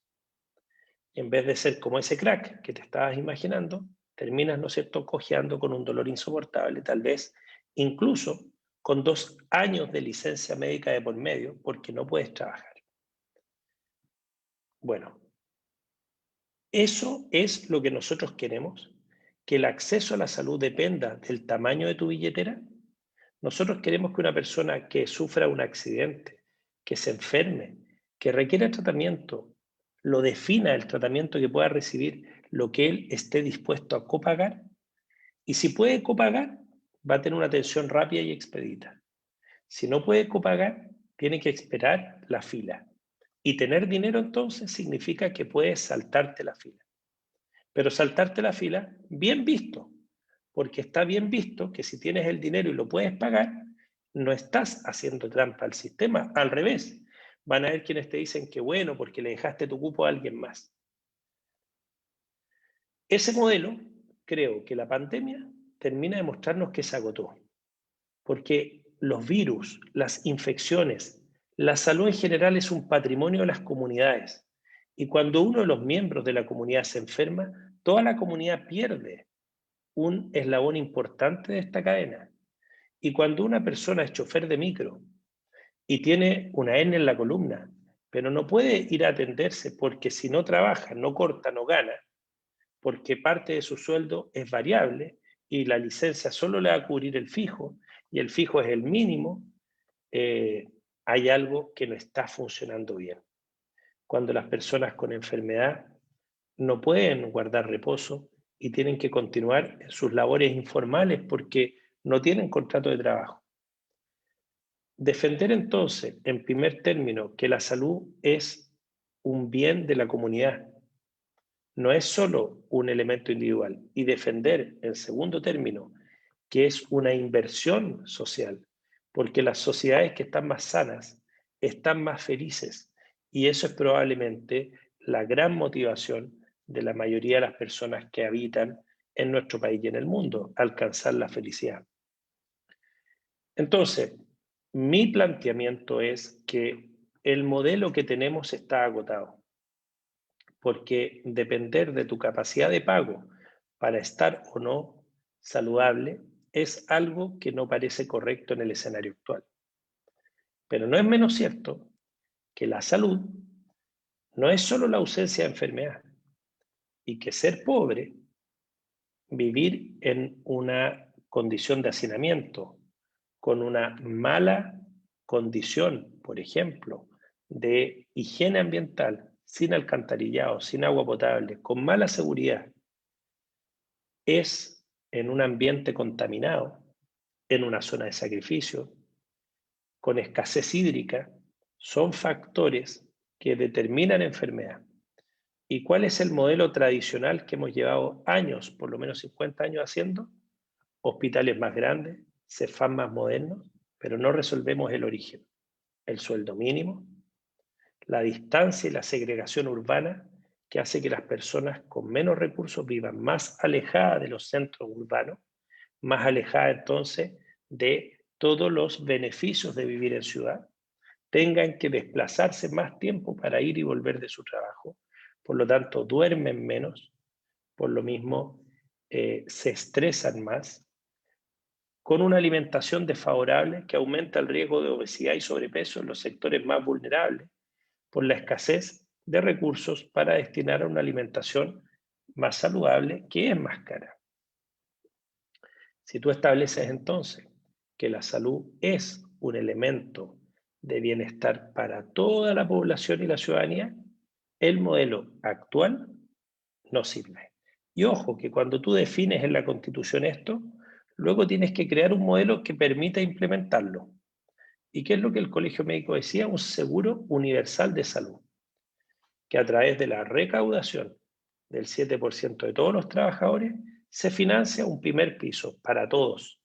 En vez de ser como ese crack que te estabas imaginando, terminas, ¿no es cierto?, cojeando con un dolor insoportable, tal vez incluso con 2 años de licencia médica de por medio, porque no puedes trabajar. Bueno, eso es lo que nosotros queremos, que el acceso a la salud dependa del tamaño de tu billetera. Nosotros queremos que una persona que sufra un accidente, que se enferme, que requiera tratamiento, lo defina el tratamiento que pueda recibir, lo que él esté dispuesto a copagar. Y si puede copagar, va a tener una atención rápida y expedita. Si no puede copagar, tiene que esperar la fila. Y tener dinero entonces significa que puedes saltarte la fila. Pero saltarte la fila, bien visto, porque está bien visto que si tienes el dinero y lo puedes pagar, no estás haciendo trampa al sistema. Al revés, van a haber quienes te dicen que bueno, porque le dejaste tu cupo a alguien más. Ese modelo, creo que la pandemia termina de mostrarnos que se agotó, porque los virus, las infecciones, la salud en general es un patrimonio de las comunidades. Y cuando uno de los miembros de la comunidad se enferma, toda la comunidad pierde un eslabón importante de esta cadena. Y cuando una persona es chofer de micro y tiene una hernia en la columna, pero no puede ir a atenderse porque si no trabaja, no corta, no gana, porque parte de su sueldo es variable y la licencia solo le va a cubrir el fijo, y el fijo es el mínimo, hay algo que no está funcionando bien. Cuando las personas con enfermedad no pueden guardar reposo y tienen que continuar en sus labores informales porque no tienen contrato de trabajo. Defender entonces, en primer término, que la salud es un bien de la comunidad, no es solo un elemento individual, y defender, en segundo término, que es una inversión social, porque las sociedades que están más sanas están más felices, y eso es probablemente la gran motivación de la mayoría de las personas que habitan en nuestro país y en el mundo, alcanzar la felicidad. Entonces, mi planteamiento es que el modelo que tenemos está agotado, porque depender de tu capacidad de pago para estar o no saludable es algo que no parece correcto en el escenario actual. Pero no es menos cierto que la salud no es solo la ausencia de enfermedad y que ser pobre, vivir en una condición de hacinamiento, con una mala condición, por ejemplo, de higiene ambiental, sin alcantarillado, sin agua potable, con mala seguridad, es en un ambiente contaminado, en una zona de sacrificio, con escasez hídrica, son factores que determinan enfermedad. ¿Y cuál es el modelo tradicional que hemos llevado años, por lo menos 50 años haciendo? Hospitales más grandes, CEFAM más modernos, pero no resolvemos el origen. El sueldo mínimo, la distancia y la segregación urbana que hace que las personas con menos recursos vivan más alejadas de los centros urbanos, más alejadas entonces de todos los beneficios de vivir en ciudad, tengan que desplazarse más tiempo para ir y volver de su trabajo, por lo tanto duermen menos, por lo mismo se estresan más, con una alimentación desfavorable que aumenta el riesgo de obesidad y sobrepeso en los sectores más vulnerables, por la escasez de recursos para destinar a una alimentación más saludable que es más cara. Si tú estableces entonces que la salud es un elemento de bienestar para toda la población y la ciudadanía, el modelo actual no sirve. Y ojo, que cuando tú defines en la Constitución esto, luego tienes que crear un modelo que permita implementarlo. ¿Y qué es lo que el Colegio Médico decía? Un seguro universal de salud, que a través de la recaudación del 7% de todos los trabajadores se financia un primer piso para todos.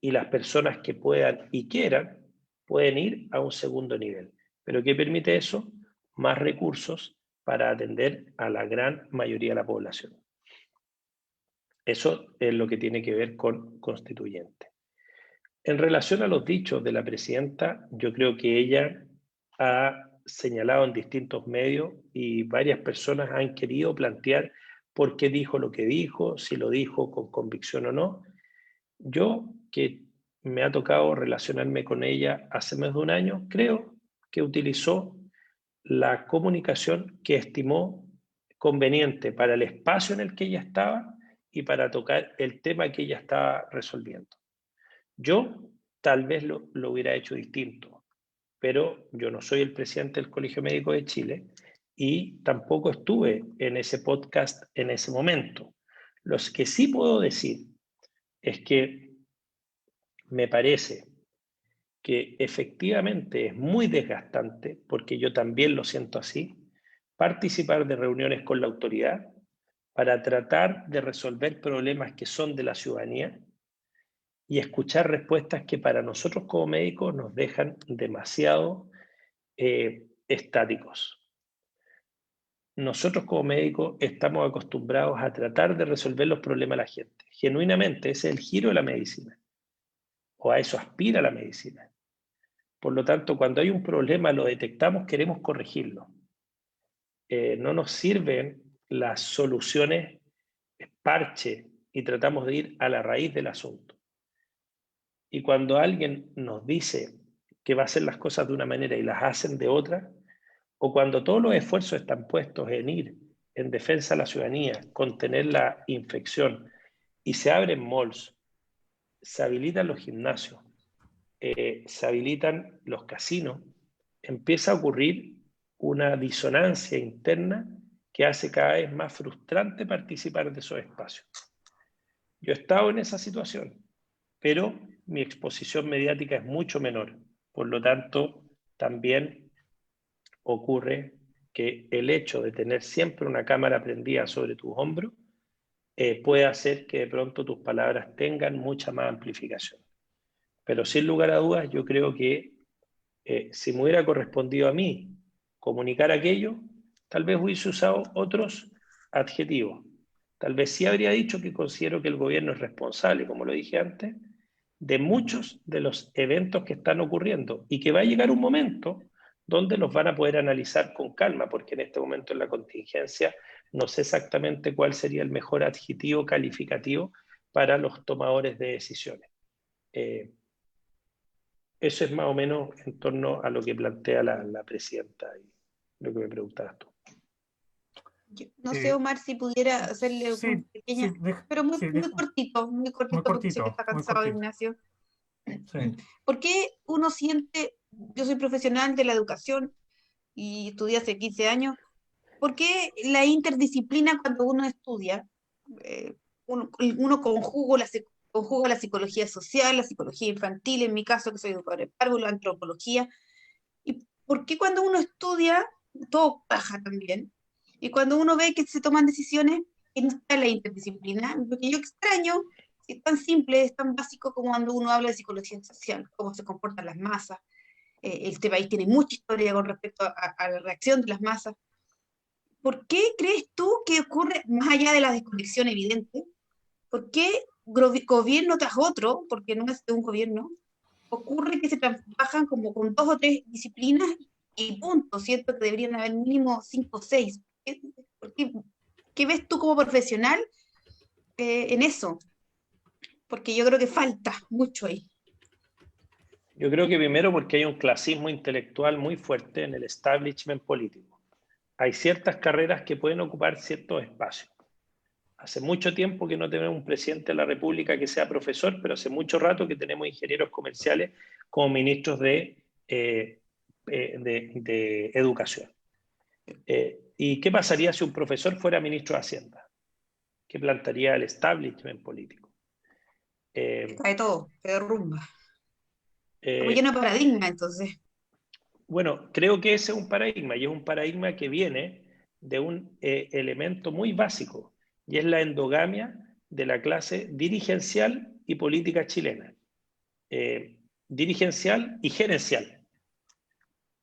Y las personas que puedan y quieran pueden ir a un segundo nivel. ¿Pero qué permite eso? Más recursos para atender a la gran mayoría de la población. Eso es lo que tiene que ver con constituyente. En relación a los dichos de la presidenta, yo creo que ella ha señalado en distintos medios y varias personas han querido plantear por qué dijo lo que dijo, si lo dijo con convicción o no. Yo, que me ha tocado relacionarme con ella hace más de un año, creo que utilizó la comunicación que estimó conveniente para el espacio en el que ella estaba y para tocar el tema que ella estaba resolviendo. Yo tal vez lo hubiera hecho distinto, pero yo no soy el presidente del Colegio Médico de Chile y tampoco estuve en ese podcast en ese momento. Lo que sí puedo decir es que me parece que efectivamente es muy desgastante, porque yo también lo siento así, participar de reuniones con la autoridad para tratar de resolver problemas que son de la ciudadanía y escuchar respuestas que para nosotros como médicos nos dejan demasiado estáticos. Nosotros como médicos estamos acostumbrados a tratar de resolver los problemas de la gente. Genuinamente, ese es el giro de la medicina, o a eso aspira la medicina. Por lo tanto, cuando hay un problema, lo detectamos, queremos corregirlo. No nos sirven las soluciones parche y tratamos de ir a la raíz del asunto. Y cuando alguien nos dice que va a hacer las cosas de una manera y las hacen de otra, o cuando todos los esfuerzos están puestos en ir en defensa de la ciudadanía, contener la infección, y se abren malls, se habilitan los gimnasios, se habilitan los casinos, empieza a ocurrir una disonancia interna que hace cada vez más frustrante participar de esos espacios. Yo he estado en esa situación, pero mi exposición mediática es mucho menor. Por lo tanto, también ocurre que el hecho de tener siempre una cámara prendida sobre tus hombros puede hacer que de pronto tus palabras tengan mucha más amplificación. Pero sin lugar a dudas, yo creo que si me hubiera correspondido a mí comunicar aquello, tal vez hubiese usado otros adjetivos. Tal vez sí habría dicho que considero que el gobierno es responsable, como lo dije antes, de muchos de los eventos que están ocurriendo y que va a llegar un momento donde los van a poder analizar con calma, porque en este momento en la contingencia no sé exactamente cuál sería el mejor adjetivo calificativo para los tomadores de decisiones. Eso es más o menos en torno a lo que plantea la presidenta y lo que me preguntabas tú. No sé, Omar, si pudiera hacerle Sí, una pequeña, sí, pero muy, sí, muy cortito, porque sé que está muy cansado, cortito. Ignacio. Sí. ¿Por qué uno siente, yo soy profesional de la educación y estudié hace 15 años, ¿por qué la interdisciplina cuando uno estudia, uno conjuga la psicología social, la psicología infantil, en mi caso que soy educadora de párvulo, la antropología, y por qué cuando uno estudia todo baja también? Y cuando uno ve que se toman decisiones, que no está la interdisciplina, lo que yo extraño, es tan simple, es tan básico como cuando uno habla de psicología social, cómo se comportan las masas. Este país tiene mucha historia con respecto a la reacción de las masas. ¿Por qué crees tú que ocurre, más allá de la desconexión evidente, por qué gobierno tras otro, porque no es de un gobierno, ocurre que se trabajan como con 2 o 3 disciplinas y punto? Siento que deberían haber mínimo 5 o 6. ¿Qué ves tú como profesional en eso? Porque yo creo que falta mucho ahí. Yo creo que primero porque hay un clasismo intelectual muy fuerte en el establishment político. Hay ciertas carreras que pueden ocupar ciertos espacios. Hace mucho tiempo que no tenemos un presidente de la República que sea profesor, pero hace mucho rato que tenemos ingenieros comerciales como ministros de educación. ¿Y qué pasaría si un profesor fuera ministro de Hacienda? ¿Qué plantearía el establishment político? Cae todo, se derrumba. Como Eh, lleno de paradigma, entonces. Bueno, creo que ese es un paradigma y es un paradigma que viene de un elemento muy básico y es la endogamia de la clase dirigencial y política chilena. Dirigencial y gerencial.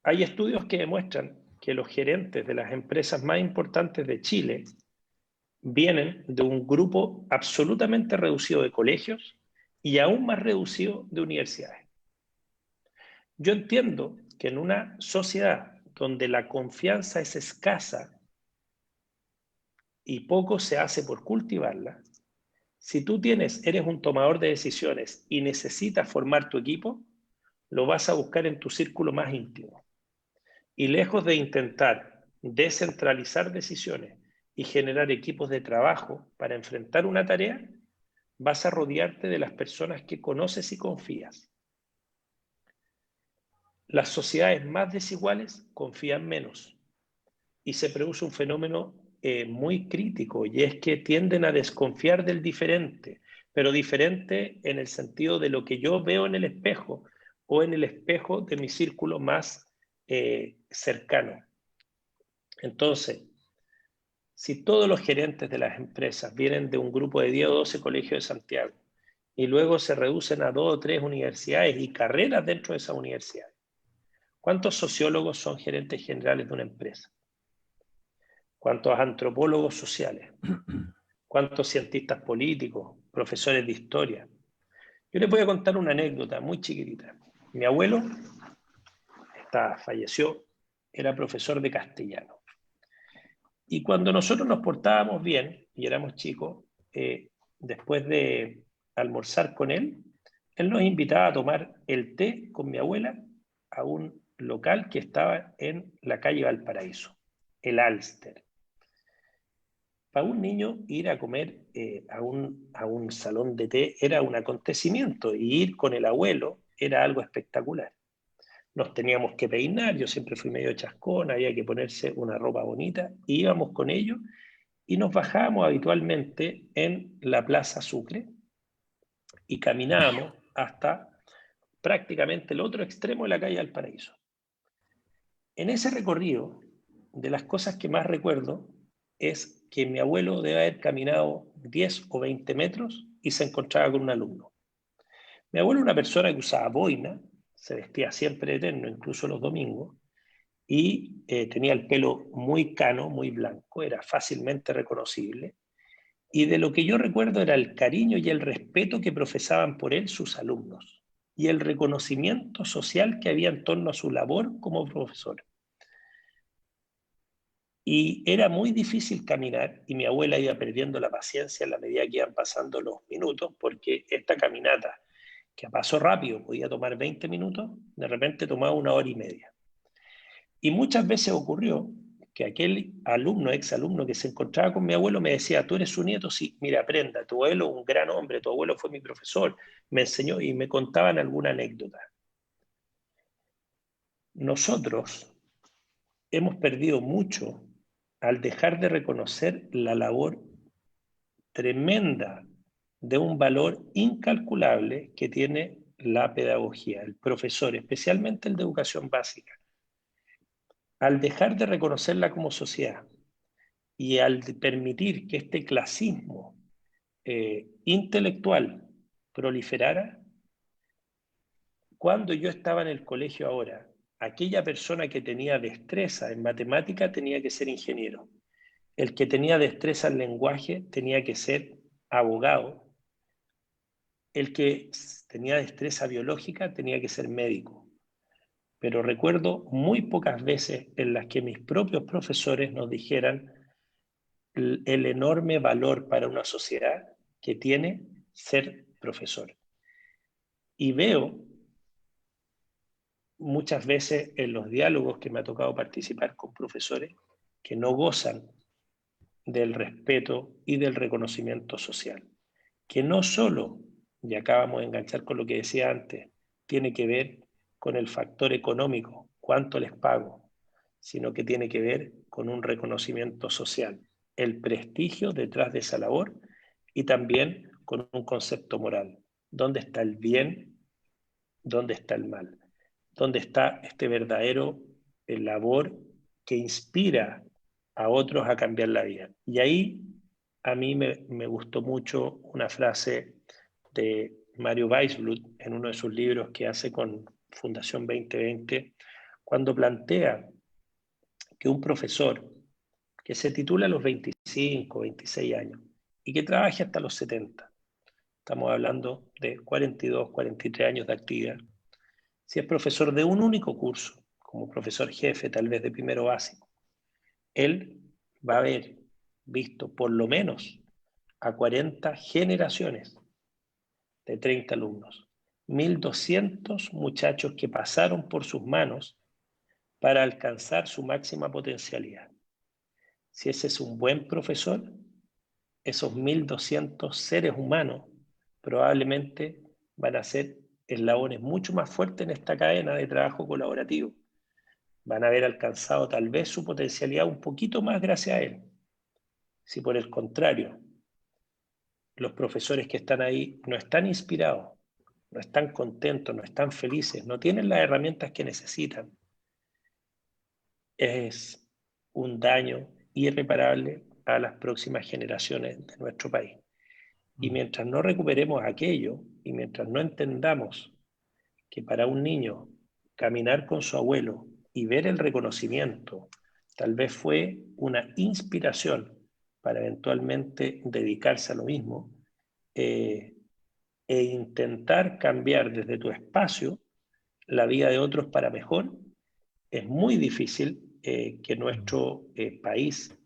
Hay estudios que demuestran que los gerentes de las empresas más importantes de Chile vienen de un grupo absolutamente reducido de colegios y aún más reducido de universidades. Yo entiendo que en una sociedad donde la confianza es escasa y poco se hace por cultivarla, si tú eres un tomador de decisiones y necesitas formar tu equipo, lo vas a buscar en tu círculo más íntimo. Y lejos de intentar descentralizar decisiones y generar equipos de trabajo para enfrentar una tarea, vas a rodearte de las personas que conoces y confías. Las sociedades más desiguales confían menos y se produce un fenómeno muy crítico y es que tienden a desconfiar del diferente, pero diferente en el sentido de lo que yo veo en el espejo o en el espejo de mi círculo más cercano. Entonces, si todos los gerentes de las empresas vienen de un grupo de 10 o 12 colegios de Santiago y luego se reducen a 2 o 3 universidades y carreras dentro de esas universidades, ¿cuántos sociólogos son gerentes generales de una empresa? ¿Cuántos antropólogos sociales? ¿Cuántos cientistas políticos? Profesores de historia. Yo les voy a contar una anécdota muy chiquitita. Mi abuelo falleció, era profesor de castellano. Y cuando nosotros nos portábamos bien y éramos chicos, después de almorzar con él nos invitaba a tomar el té con mi abuela a un local que estaba en la calle Valparaíso, el Alster. Para un niño ir a comer a un salón de té era un acontecimiento, y ir con el abuelo era algo espectacular. Nos teníamos que peinar, yo siempre fui medio chascón, había que ponerse una ropa bonita, y íbamos con ellos y nos bajábamos habitualmente en la Plaza Sucre y caminábamos hasta prácticamente el otro extremo de la calle Valparaíso. En ese recorrido, de las cosas que más recuerdo es que mi abuelo debe haber caminado 10 o 20 metros y se encontraba con un alumno. Mi abuelo era una persona que usaba boina, se vestía siempre de terno, incluso los domingos, y tenía el pelo muy cano, muy blanco, era fácilmente reconocible. Y de lo que yo recuerdo era el cariño y el respeto que profesaban por él sus alumnos y el reconocimiento social que había en torno a su labor como profesor. Y era muy difícil caminar y mi abuela iba perdiendo la paciencia en la medida que iban pasando los minutos, porque esta caminata, que pasó rápido, podía tomar 20 minutos, de repente tomaba 1 hora y media. Y muchas veces ocurrió que aquel alumno, exalumno que se encontraba con mi abuelo me decía, ¿tú eres su nieto? Sí, mira, aprenda, tu abuelo es un gran hombre, tu abuelo fue mi profesor, me enseñó, y me contaban alguna anécdota. Nosotros hemos perdido mucho al dejar de reconocer la labor tremenda de un valor incalculable que tiene la pedagogía, el profesor, especialmente el de educación básica. Al dejar de reconocerla como sociedad y al permitir que este clasismo intelectual proliferara, cuando yo estaba en el colegio ahora, aquella persona que tenía destreza en matemática tenía que ser ingeniero. El que tenía destreza en lenguaje tenía que ser abogado. El que tenía destreza biológica tenía que ser médico. Pero recuerdo muy pocas veces en las que mis propios profesores nos dijeran el enorme valor para una sociedad que tiene ser profesor. Y veo muchas veces en los diálogos que me ha tocado participar con profesores que no gozan del respeto y del reconocimiento social, que no solo, y acabamos de enganchar con lo que decía antes, tiene que ver con el factor económico, cuánto les pago, sino que tiene que ver con un reconocimiento social, el prestigio detrás de esa labor y también con un concepto moral. ¿Dónde está el bien? ¿Dónde está el mal? ¿Dónde está este verdadero labor que inspira a otros a cambiar la vida? Y ahí a mí me gustó mucho una frase de Mario Weisblut en uno de sus libros que hace con Fundación 2020, cuando plantea que un profesor que se titula a los 25, 26 años y que trabaje hasta los 70, estamos hablando de 42, 43 años de actividad, si es profesor de un único curso, como profesor jefe tal vez de primero básico, él va a haber visto por lo menos a 40 generaciones de 30 alumnos, 1.200 muchachos que pasaron por sus manos para alcanzar su máxima potencialidad. Si ese es un buen profesor, esos 1.200 seres humanos probablemente van a ser eslabones mucho más fuertes en esta cadena de trabajo colaborativo. Van a haber alcanzado tal vez su potencialidad un poquito más gracias a él. Si por el contrario, los profesores que están ahí no están inspirados, no están contentos, no están felices, no tienen las herramientas que necesitan, es un daño irreparable a las próximas generaciones de nuestro país. Y mientras no recuperemos aquello y mientras no entendamos que para un niño caminar con su abuelo y ver el reconocimiento tal vez fue una inspiración para eventualmente dedicarse a lo mismo, e intentar cambiar desde tu espacio la vida de otros para mejor, es muy difícil que nuestro país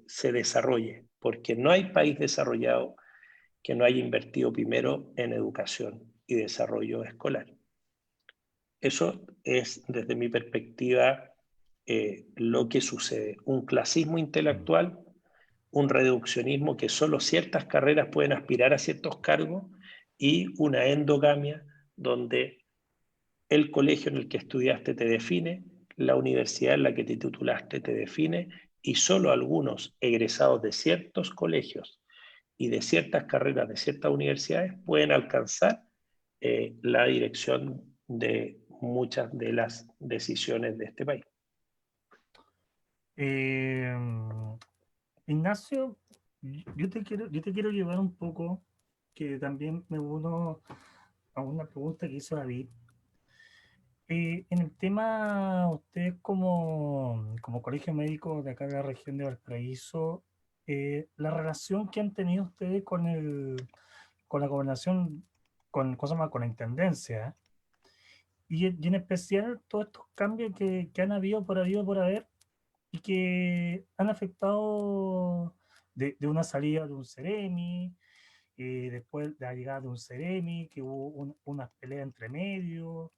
se desarrolle, porque no hay país desarrollado que no haya invertido primero en educación y desarrollo escolar. Eso es, desde mi perspectiva, lo que sucede. Un clasismo intelectual, un reduccionismo que solo ciertas carreras pueden aspirar a ciertos cargos y una endogamia donde el colegio en el que estudiaste te define, la universidad en la que te titulaste te define, y solo algunos egresados de ciertos colegios y de ciertas carreras de ciertas universidades pueden alcanzar la dirección de muchas de las decisiones de este país. Ignacio, yo te quiero llevar un poco, que también me uno a una pregunta que hizo David. En el tema, ustedes como colegio médico de acá de la región de Valparaíso, la relación que han tenido ustedes con la gobernación, con la intendencia, y en especial todos estos cambios que han habido por haber, y que han afectado de una salida de un Ceremi, después de la llegada de un Ceremi, que hubo unas peleas entre medio.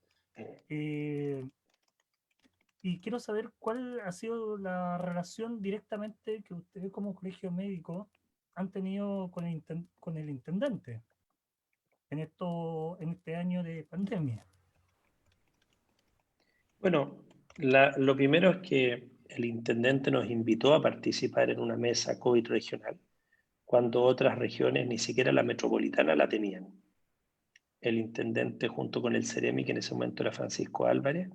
Y quiero saber cuál ha sido la relación directamente que ustedes como colegio médico han tenido con el intendente en este año de pandemia. Bueno, lo primero es que el intendente nos invitó a participar en una mesa COVID regional, cuando otras regiones, ni siquiera la metropolitana, la tenían. El intendente, junto con el Ceremi, que en ese momento era Francisco Álvarez,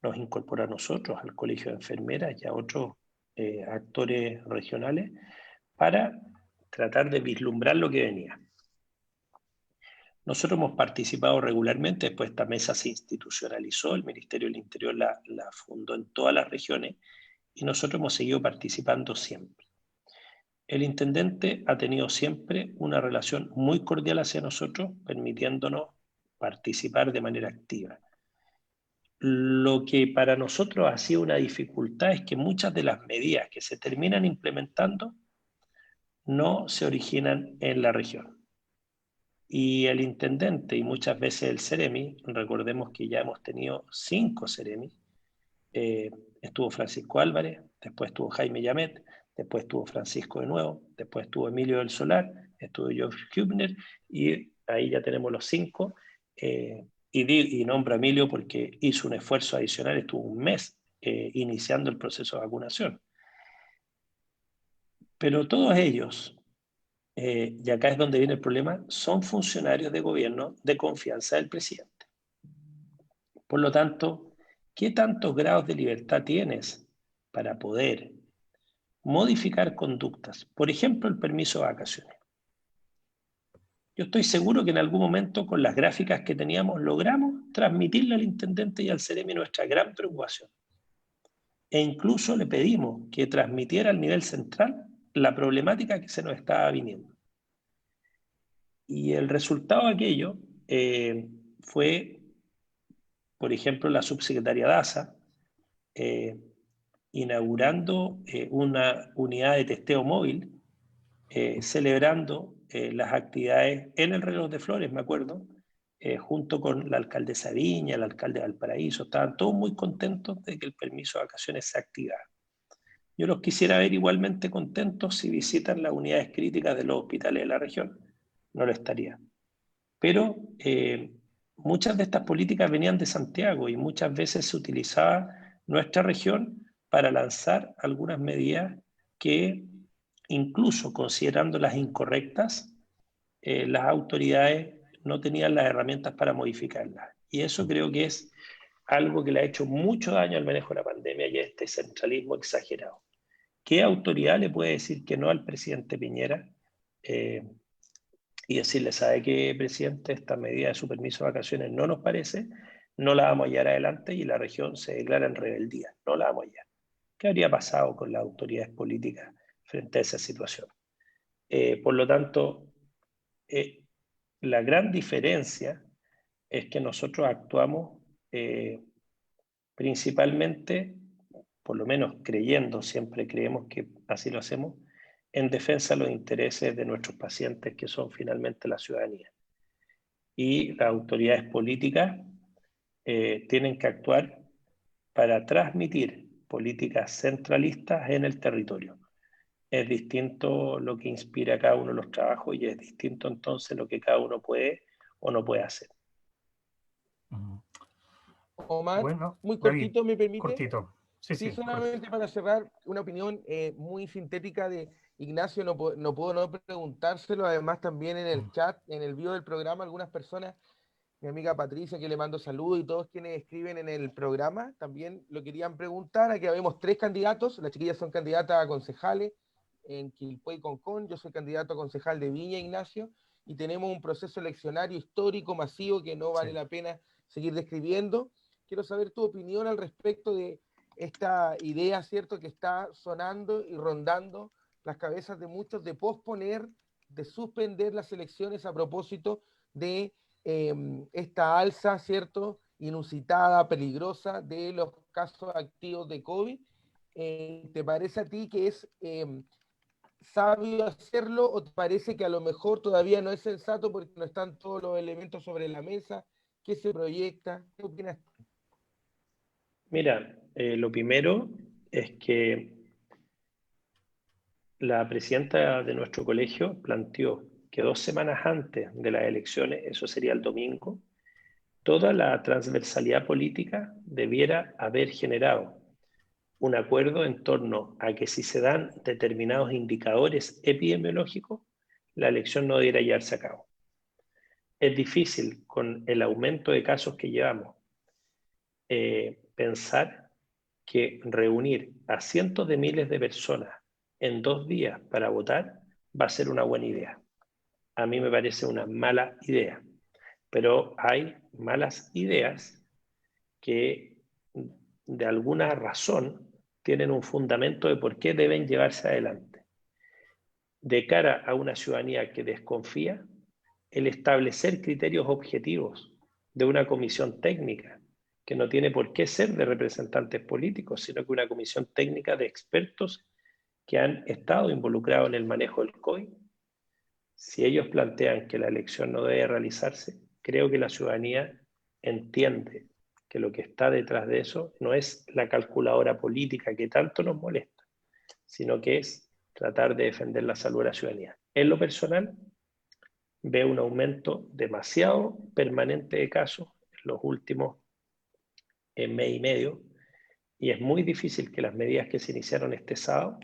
nos incorporó a nosotros, al Colegio de Enfermeras y a otros actores regionales, para tratar de vislumbrar lo que venía. Nosotros hemos participado regularmente, después esta mesa se institucionalizó, el Ministerio del Interior la fundó en todas las regiones, y nosotros hemos seguido participando siempre. El intendente ha tenido siempre una relación muy cordial hacia nosotros, permitiéndonos participar de manera activa. Lo que para nosotros ha sido una dificultad es que muchas de las medidas que se terminan implementando no se originan en la región. Y el intendente y muchas veces el Ceremi, recordemos que ya hemos tenido 5 Ceremi, estuvo Francisco Álvarez, después estuvo Jaime Yamet, después estuvo Francisco de nuevo, después estuvo Emilio del Solar, estuvo George Hübner, y ahí ya tenemos los 5. Y nombro a Emilio porque hizo un esfuerzo adicional, estuvo un mes iniciando el proceso de vacunación. Pero todos ellos, y acá es donde viene el problema, son funcionarios de gobierno de confianza del presidente. Por lo tanto, ¿qué tantos grados de libertad tienes para poder modificar conductas? Por ejemplo, el permiso de vacaciones. Yo estoy seguro que en algún momento, con las gráficas que teníamos, logramos transmitirle al intendente y al Ceremi nuestra gran preocupación. E incluso le pedimos que transmitiera al nivel central la problemática que se nos estaba viniendo. Y el resultado de aquello fue, por ejemplo, la subsecretaria Daza inaugurando una unidad de testeo móvil, celebrando las actividades en el Reloj de Flores, me acuerdo, junto con la alcaldesa Viña, el alcalde de Valparaíso. Estaban todos muy contentos de que el permiso de vacaciones se activara. Yo los quisiera ver igualmente contentos si visitan las unidades críticas de los hospitales de la región. No lo estaría. Pero muchas de estas políticas venían de Santiago, y muchas veces se utilizaba nuestra región para lanzar algunas medidas que, incluso considerándolas incorrectas, las autoridades no tenían las herramientas para modificarlas. Y eso creo que es algo que le ha hecho mucho daño al manejo de la pandemia, y este centralismo exagerado. ¿Qué autoridad le puede decir que no al presidente Piñera y decirle, ¿sabe qué, presidente? Esta medida de su permiso de vacaciones no nos parece, no la vamos a llevar adelante, y la región se declara en rebeldía, no la vamos a llevar? ¿Qué habría pasado con las autoridades políticas frente a esa situación? Por lo tanto, la gran diferencia es que nosotros actuamos principalmente, por lo menos creyendo, siempre creemos que así lo hacemos, en defensa de los intereses de nuestros pacientes, que son finalmente la ciudadanía. Y las autoridades políticas tienen que actuar para transmitir políticas centralistas en el territorio. Es distinto lo que inspira cada uno de los trabajos, y es distinto entonces lo que cada uno puede o no puede hacer. Omar, Bueno, muy David, cortito, ¿me permite? cortito. Sí, Sí, sí, solamente para cerrar, una opinión muy sintética de Ignacio, no puedo no preguntárselo, además también en el chat, en el video del programa, algunas personas, mi amiga Patricia, que le mando saludos, y todos quienes escriben en el programa, también lo querían preguntar. Aquí habemos 3 candidatos, las chiquillas son candidatas a concejales en Quilpué y Concón, yo soy candidato a concejal de Viña, Ignacio, y tenemos un proceso eleccionario histórico, masivo, que no vale la pena seguir describiendo. Quiero saber tu opinión al respecto de esta idea, ¿cierto?, que está sonando y rondando las cabezas de muchos de posponer, de suspender las elecciones a propósito de esta alza, ¿cierto?, inusitada, peligrosa de los casos activos de COVID. ¿Te parece a ti que es sabio hacerlo o te parece que a lo mejor todavía no es sensato porque no están todos los elementos sobre la mesa? ¿Qué se proyecta? ¿Qué opinas tú? Mira, lo primero es que la presidenta de nuestro colegio planteó que 2 semanas antes de las elecciones, eso sería el domingo, toda la transversalidad política debiera haber generado un acuerdo en torno a que si se dan determinados indicadores epidemiológicos, la elección no debiera llevarse a cabo. Es difícil con el aumento de casos que llevamos pensar que reunir a cientos de miles de personas en 2 días para votar va a ser una buena idea. A mí me parece una mala idea, pero hay malas ideas que de alguna razón tienen un fundamento de por qué deben llevarse adelante. De cara a una ciudadanía que desconfía, el establecer criterios objetivos de una comisión técnica, que no tiene por qué ser de representantes políticos, sino que una comisión técnica de expertos que han estado involucrados en el manejo del COVID, si ellos plantean que la elección no debe realizarse, creo que la ciudadanía entiende que lo que está detrás de eso no es la calculadora política que tanto nos molesta, sino que es tratar de defender la salud de la ciudadanía. En lo personal, veo un aumento demasiado permanente de casos en los últimos mes y medio, y es muy difícil que las medidas que se iniciaron este sábado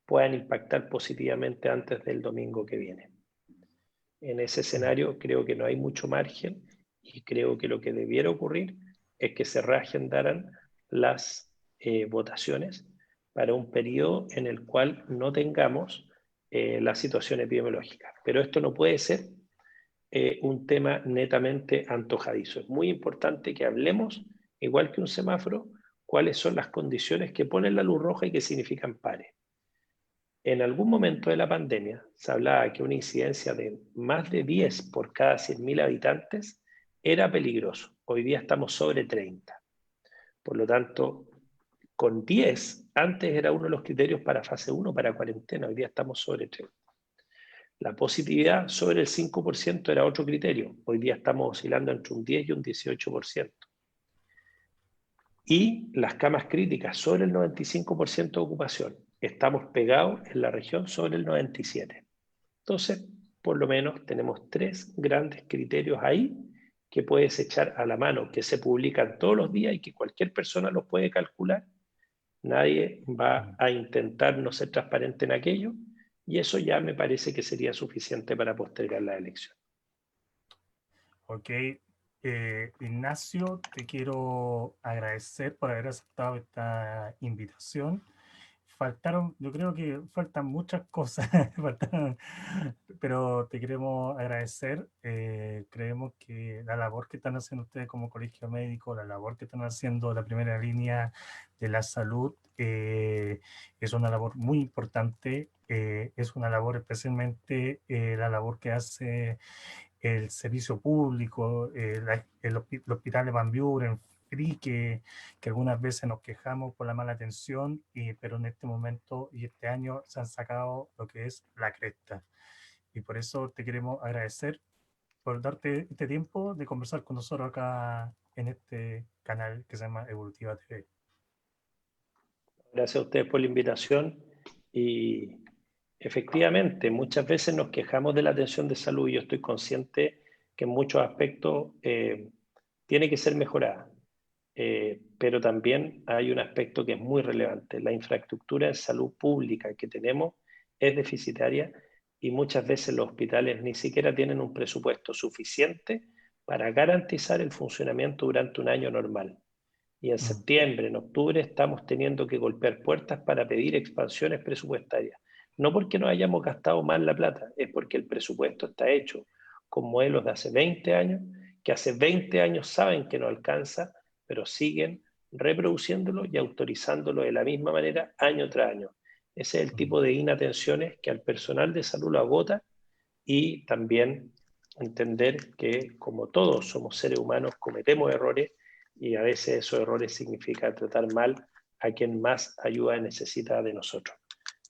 puedan impactar positivamente antes del domingo que viene. En ese escenario creo que no hay mucho margen y creo que lo que debiera ocurrir es que se reagendaran las votaciones para un periodo en el cual no tengamos la situación epidemiológica. Pero esto no puede ser un tema netamente antojadizo. Es muy importante que hablemos, igual que un semáforo, cuáles son las condiciones que ponen la luz roja y que significan pares. En algún momento de la pandemia se hablaba que una incidencia de más de 10 por cada 100.000 habitantes era peligroso. Hoy día estamos sobre 30. Por lo tanto, con 10, antes era uno de los criterios para fase 1, para cuarentena, hoy día estamos sobre 30. La positividad sobre el 5% era otro criterio, hoy día estamos oscilando entre un 10 y un 18%. Y las camas críticas sobre el 95% de ocupación. Estamos pegados en la región sobre el 97%. Entonces, por lo menos tenemos 3 grandes criterios ahí que puedes echar a la mano, que se publican todos los días y que cualquier persona los puede calcular. Nadie va a intentar no ser transparente en aquello, y eso ya me parece que sería suficiente para postergar la elección. Ok, Ignacio, te quiero agradecer por haber aceptado esta invitación. Yo creo que faltan muchas cosas, pero te queremos agradecer. Creemos que la labor que están haciendo ustedes como colegio médico, la labor que están haciendo la primera línea de la salud, es una labor muy importante. Es una labor especialmente la labor que hace el servicio público, el hospital de Van Buren, que algunas veces nos quejamos por la mala atención, pero en este momento y este año se han sacado lo que es la cresta. Y por eso te queremos agradecer por darte este tiempo de conversar con nosotros acá en este canal que se llama Evolutiva TV. Gracias a ustedes por la invitación y efectivamente muchas veces nos quejamos de la atención de salud y yo estoy consciente que en muchos aspectos tiene que ser mejorada. pero también hay un aspecto que es muy relevante. La infraestructura de salud pública que tenemos es deficitaria y muchas veces los hospitales ni siquiera tienen un presupuesto suficiente para garantizar el funcionamiento durante un año normal. Y en septiembre, en octubre, estamos teniendo que golpear puertas para pedir expansiones presupuestarias. No porque no hayamos gastado mal la plata, es porque el presupuesto está hecho con modelos de hace 20 años, que hace 20 años saben que no alcanza, pero siguen reproduciéndolo y autorizándolo de la misma manera año tras año. Ese es el tipo de inatenciones que al personal de salud lo agota, y también entender que, como todos somos seres humanos, cometemos errores, y a veces esos errores significan tratar mal a quien más ayuda necesita de nosotros.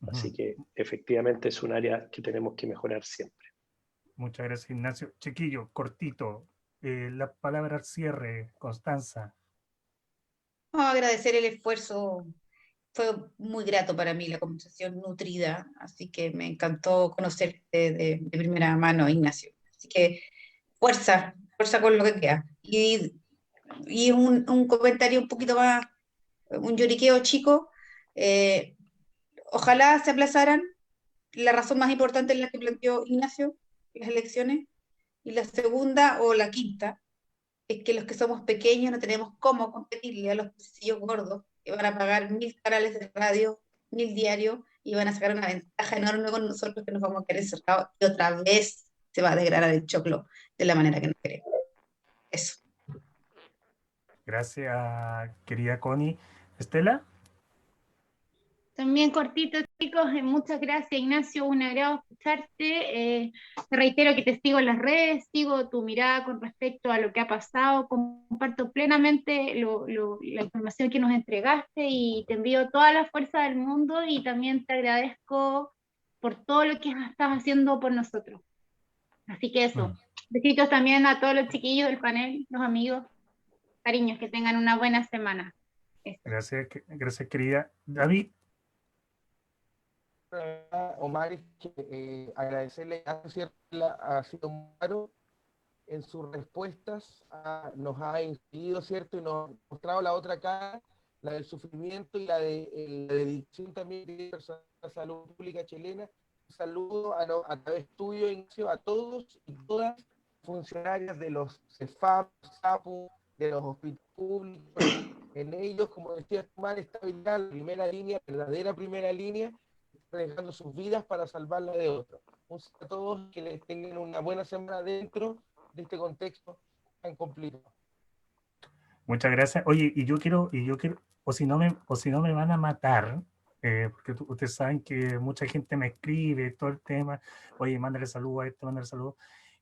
Así que efectivamente es un área que tenemos que mejorar siempre. Muchas gracias, Ignacio. Chiquillo, cortito, la palabra al cierre, Constanza. Agradecer el esfuerzo. Fue muy grato para mí la conversación nutrida, así que me encantó conocerte de primera mano, Ignacio. Así que fuerza con lo que queda. Y un comentario un poquito más, un lloriqueo chico. Ojalá se aplazaran. La razón más importante es la que planteó Ignacio, las elecciones. Y la segunda o la quinta es que los que somos pequeños no tenemos cómo competirle a los pecillos gordos que van a pagar 1000 canales de radio, 1000 diarios, y van a sacar una ventaja enorme con nosotros, que nos vamos a quedar encerrados y otra vez se va a degradar el choclo de la manera que no queremos. Eso. Gracias, querida Connie. Estela. También cortito, chicos, muchas gracias, Ignacio, un agrado escucharte. Te reitero que te sigo en las redes, sigo tu mirada con respecto a lo que ha pasado, comparto plenamente la información que nos entregaste y te envío toda la fuerza del mundo, y también te agradezco por todo lo que estás haciendo por nosotros. Así que eso, besitos también a todos los chiquillos del panel, los amigos, cariños, que tengan una buena semana. Eso. Gracias, querida. David. Omar, es que agradecerle ha sido muy claro en sus respuestas, nos ha instruido, ¿cierto? Y nos ha mostrado la otra cara, la del sufrimiento y la de la dedicación también de personas de la salud pública chilena. Un saludo a través tuyo, Ignacio, a todos y todas funcionarias de los CEFAP, SAPU, de los hospitales públicos. En ellos, como decía Omar, está la primera línea, verdadera primera línea, arriesgando sus vidas para salvar la de otros. Un saludo a todos, que les tengan una buena semana dentro de este contexto tan complicado. Muchas gracias. Oye, y yo quiero, o si no me van a matar, porque ustedes saben que mucha gente me escribe todo el tema, oye, mándale saludos a este, mándale saludos.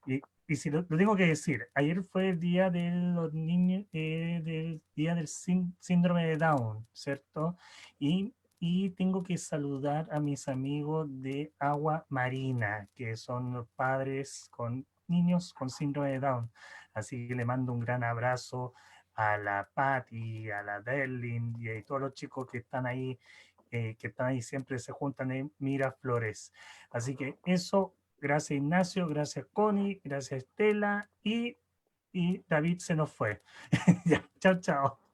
Y si lo tengo que decir, ayer fue el día de los niños, del día del síndrome de Down, ¿cierto? Y tengo que saludar a mis amigos de Agua Marina, que son los padres con niños con síndrome de Down. Así que le mando un gran abrazo a la Patti, a la Derlin y a todos los chicos que están ahí siempre se juntan en Miraflores. Así que eso, gracias Ignacio, gracias Connie, gracias Estela, y David se nos fue. Ya, chao, chao.